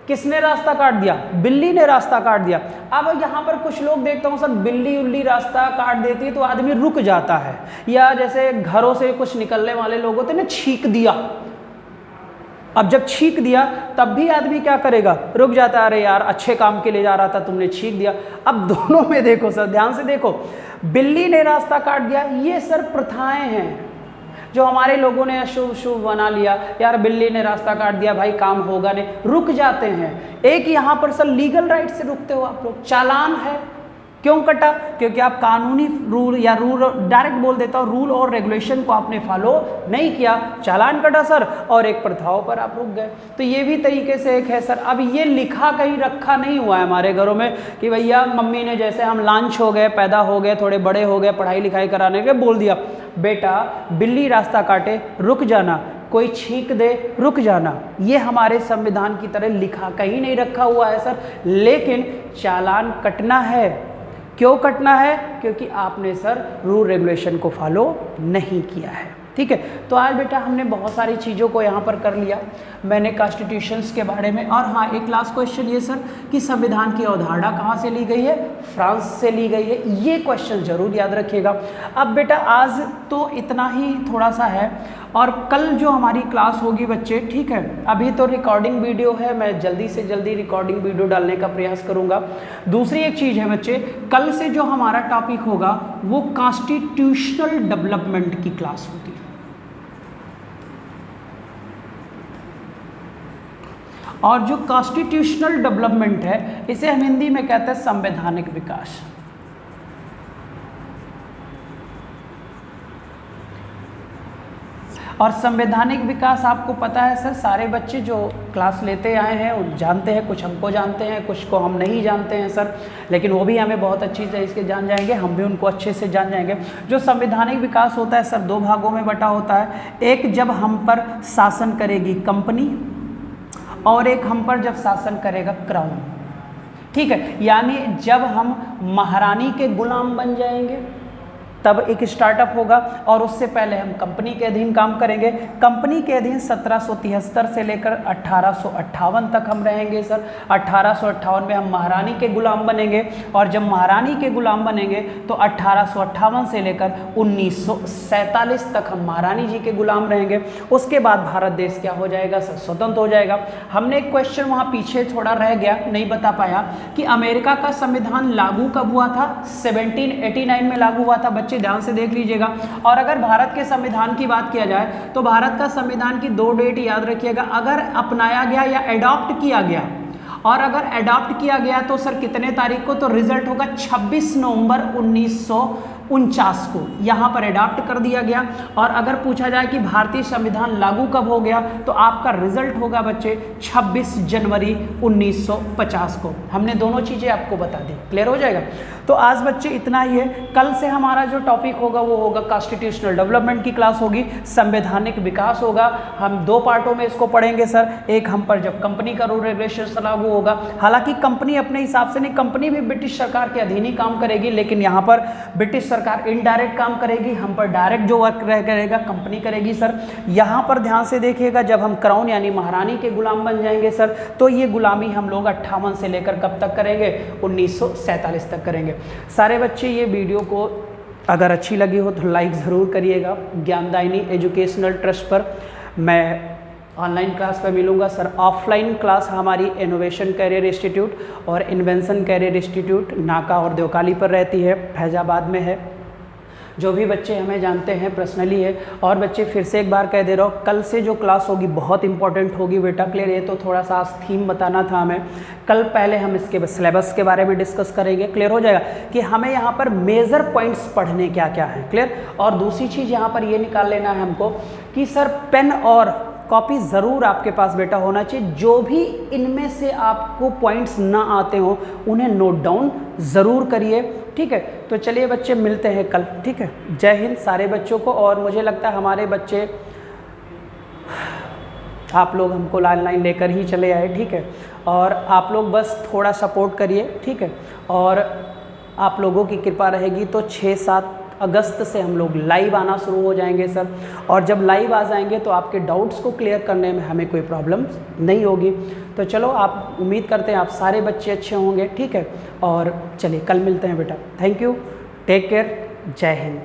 किसने रास्ता काट दिया? बिल्ली ने रास्ता काट दिया। अब यहाँ पर कुछ लोग देखता हूँ सर, बिल्ली उल्ली रास्ता काट देती है तो आदमी रुक जाता है, या जैसे घरों से कुछ निकलने वाले लोग होते हैं ना, छींक दिया। अब जब छींक दिया तब भी आदमी क्या करेगा? रुक जाता है, अरे यार अच्छे काम के लिए जा रहा था तुमने छींक दिया। अब दोनों में देखो सर, ध्यान से देखो, बिल्ली ने रास्ता काट दिया, ये सर प्रथाएं हैं जो हमारे लोगों ने अशुभ शुभ बना लिया, यार बिल्ली ने रास्ता काट दिया भाई काम होगा नहीं, रुक जाते हैं। एक यहाँ पर सर लीगल राइट से रुकते हो आप लोग, चालान है, क्यों कटा? क्योंकि आप कानूनी रूल या रूल, डायरेक्ट बोल देता हूँ, रूल और रेगुलेशन को आपने फॉलो नहीं किया, चालान कटा सर, और एक प्रथाओं पर आप रुक गए। तो ये भी तरीके से एक है सर। अब ये लिखा कहीं रखा नहीं हुआ है हमारे घरों में कि भैया मम्मी ने, जैसे हम लॉन्च हो गए, पैदा हो गए, थोड़े बड़े हो गए, पढ़ाई लिखाई कराने के बोल दिया, बेटा बिल्ली रास्ता काटे रुक जाना, कोई छींक दे रुक जाना। ये हमारे संविधान की तरह लिखा कहीं नहीं रखा हुआ है सर, लेकिन चालान कटना है। क्यों कटना है? क्योंकि आपने सर रूल रेगुलेशन को फॉलो नहीं किया है, ठीक है। तो आज बेटा हमने बहुत सारी चीज़ों को यहाँ पर कर लिया, मैंने कॉन्स्टिट्यूशंस के बारे में, और हाँ एक लास्ट क्वेश्चन ये सर कि संविधान की अवधारणा कहाँ से ली गई है? फ्रांस से ली गई है, ये क्वेश्चन जरूर याद रखिएगा। अब बेटा आज तो इतना ही थोड़ा सा है, और कल जो हमारी क्लास होगी बच्चे, ठीक है, अभी तो रिकॉर्डिंग वीडियो है, मैं जल्दी से जल्दी रिकॉर्डिंग वीडियो डालने का प्रयास करूँगा। दूसरी एक चीज़ है बच्चे, कल से जो हमारा टॉपिक होगा वो कॉन्स्टिट्यूशनल डेवलपमेंट की क्लास होगी। और जो कॉन्स्टिट्यूशनल डेवलपमेंट है इसे हम हिंदी में कहते हैं संवैधानिक विकास। और संवैधानिक विकास आपको पता है सर, सारे बच्चे जो क्लास लेते आए हैं वो जानते हैं, कुछ हमको जानते हैं, कुछ को हम नहीं जानते हैं सर, लेकिन वो भी हमें बहुत अच्छी से इसके जान जाएंगे, हम भी उनको अच्छे से जान जाएंगे। जो संवैधानिक विकास होता है सर दो भागों में बटा होता है, एक जब हम पर शासन करेगी कंपनी, और एक हम पर जब शासन करेगा क्राउन, ठीक है। यानी जब हम महारानी के गुलाम बन जाएंगे तब एक स्टार्टअप होगा, और उससे पहले हम कंपनी के अधीन काम करेंगे। कंपनी के अधीन 1773 से लेकर 1858 तक हम रहेंगे सर। 1858 में हम महारानी के गुलाम बनेंगे, और जब महारानी के गुलाम बनेंगे तो 1858 से लेकर 1947 तक हम महारानी जी के गुलाम रहेंगे। उसके बाद भारत देश क्या हो जाएगा सर? स्वतंत्र हो जाएगा। हमने एक क्वेश्चन वहाँ पीछे थोड़ा रह गया, नहीं बता पाया कि अमेरिका का संविधान लागू कब हुआ था? 1789 में लागू हुआ था, ध्यान से देख लीजिएगा। और अगर भारत के संविधान की बात किया जाए तो भारत का संविधान की दो डेट याद रखिएगा, अगर अपनाया गया या एडॉप्ट किया गया, और अगर एडॉप्ट किया गया तो सर कितने तारीख को? तो रिजल्ट होगा 26 नवंबर 1949 को यहाँ पर एडॉप्ट कर दिया गया। और अगर पूछा जाए कि भारतीय संविधान लागू कब हो गया तो आपका रिजल्ट होगा बच्चे 26 जनवरी 1950 को। हमने दोनों चीज़ें आपको बता दी, क्लियर हो जाएगा। तो आज बच्चे इतना ही है, कल से हमारा जो टॉपिक होगा वो होगा कॉन्स्टिट्यूशनल डेवलपमेंट की क्लास होगी, संवैधानिक विकास होगा। हम दो पार्टों में इसको पढ़ेंगे सर, एक हम पर जब कंपनी का रूल रेगुलेशन लागू होगा, हालांकि कंपनी अपने हिसाब से नहीं, कंपनी भी ब्रिटिश सरकार के अधीन ही काम करेगी, लेकिन यहाँ पर ब्रिटिश सरकार इनडायरेक्ट काम करेगी, हम पर डायरेक्ट जो वर्क करेगा कंपनी करेगी सर। यहाँ पर ध्यान से देखिएगा, जब हम क्राउन यानी महारानी के गुलाम बन जाएंगे सर, तो ये गुलामी हम लोग 58 से लेकर कब तक करेंगे? 1947 तक करेंगे। सारे बच्चे ये वीडियो को अगर अच्छी लगी हो तो लाइक ज़रूर करिएगा। ज्ञानदायिनी एजुकेशनल ट्रस्ट पर मैं ऑनलाइन क्लास पे मिलूँगा सर। ऑफलाइन क्लास हमारी इनोवेशन कैरियर इंस्टीट्यूट और इन्वेंशन कैरियर इंस्टीट्यूट नाका और देवकाली पर रहती है, फैजाबाद में है। जो भी बच्चे हमें जानते हैं पर्सनली है। और बच्चे फिर से एक बार कह दे रहा हूँ, कल से जो क्लास होगी बहुत इंपॉर्टेंट होगी बेटा, क्लियर? ये तो थोड़ा सा आज थीम बताना था हमें। कल पहले हम इसके सिलेबस के बारे में डिस्कस करेंगे, क्लियर हो जाएगा कि हमें यहाँ पर मेजर पॉइंट्स पढ़ने क्या क्या हैं, क्लियर? और दूसरी चीज़ यहाँ पर ये निकाल लेना है हमको कि सर पेन और कॉपी ज़रूर आपके पास बेटा होना चाहिए। जो भी इनमें से आपको पॉइंट्स ना आते हो उन्हें नोट डाउन ज़रूर करिए, ठीक है? तो चलिए बच्चे मिलते हैं कल, ठीक है? जय हिंद सारे बच्चों को। और मुझे लगता है हमारे बच्चे आप लोग हमको लाइन लेकर ही चले आए, ठीक है? और आप लोग बस थोड़ा सपोर्ट करिए, ठीक है? और आप लोगों की कृपा रहेगी तो 6-7 अगस्त से हम लोग लाइव आना शुरू हो जाएंगे सर। और जब लाइव आ जाएंगे तो आपके डाउट्स को क्लियर करने में हमें कोई प्रॉब्लम नहीं होगी। तो चलो, आप उम्मीद करते हैं आप सारे बच्चे अच्छे होंगे, ठीक है? और चलिए कल मिलते हैं बेटा। थैंक यू, टेक केयर, जय हिंद।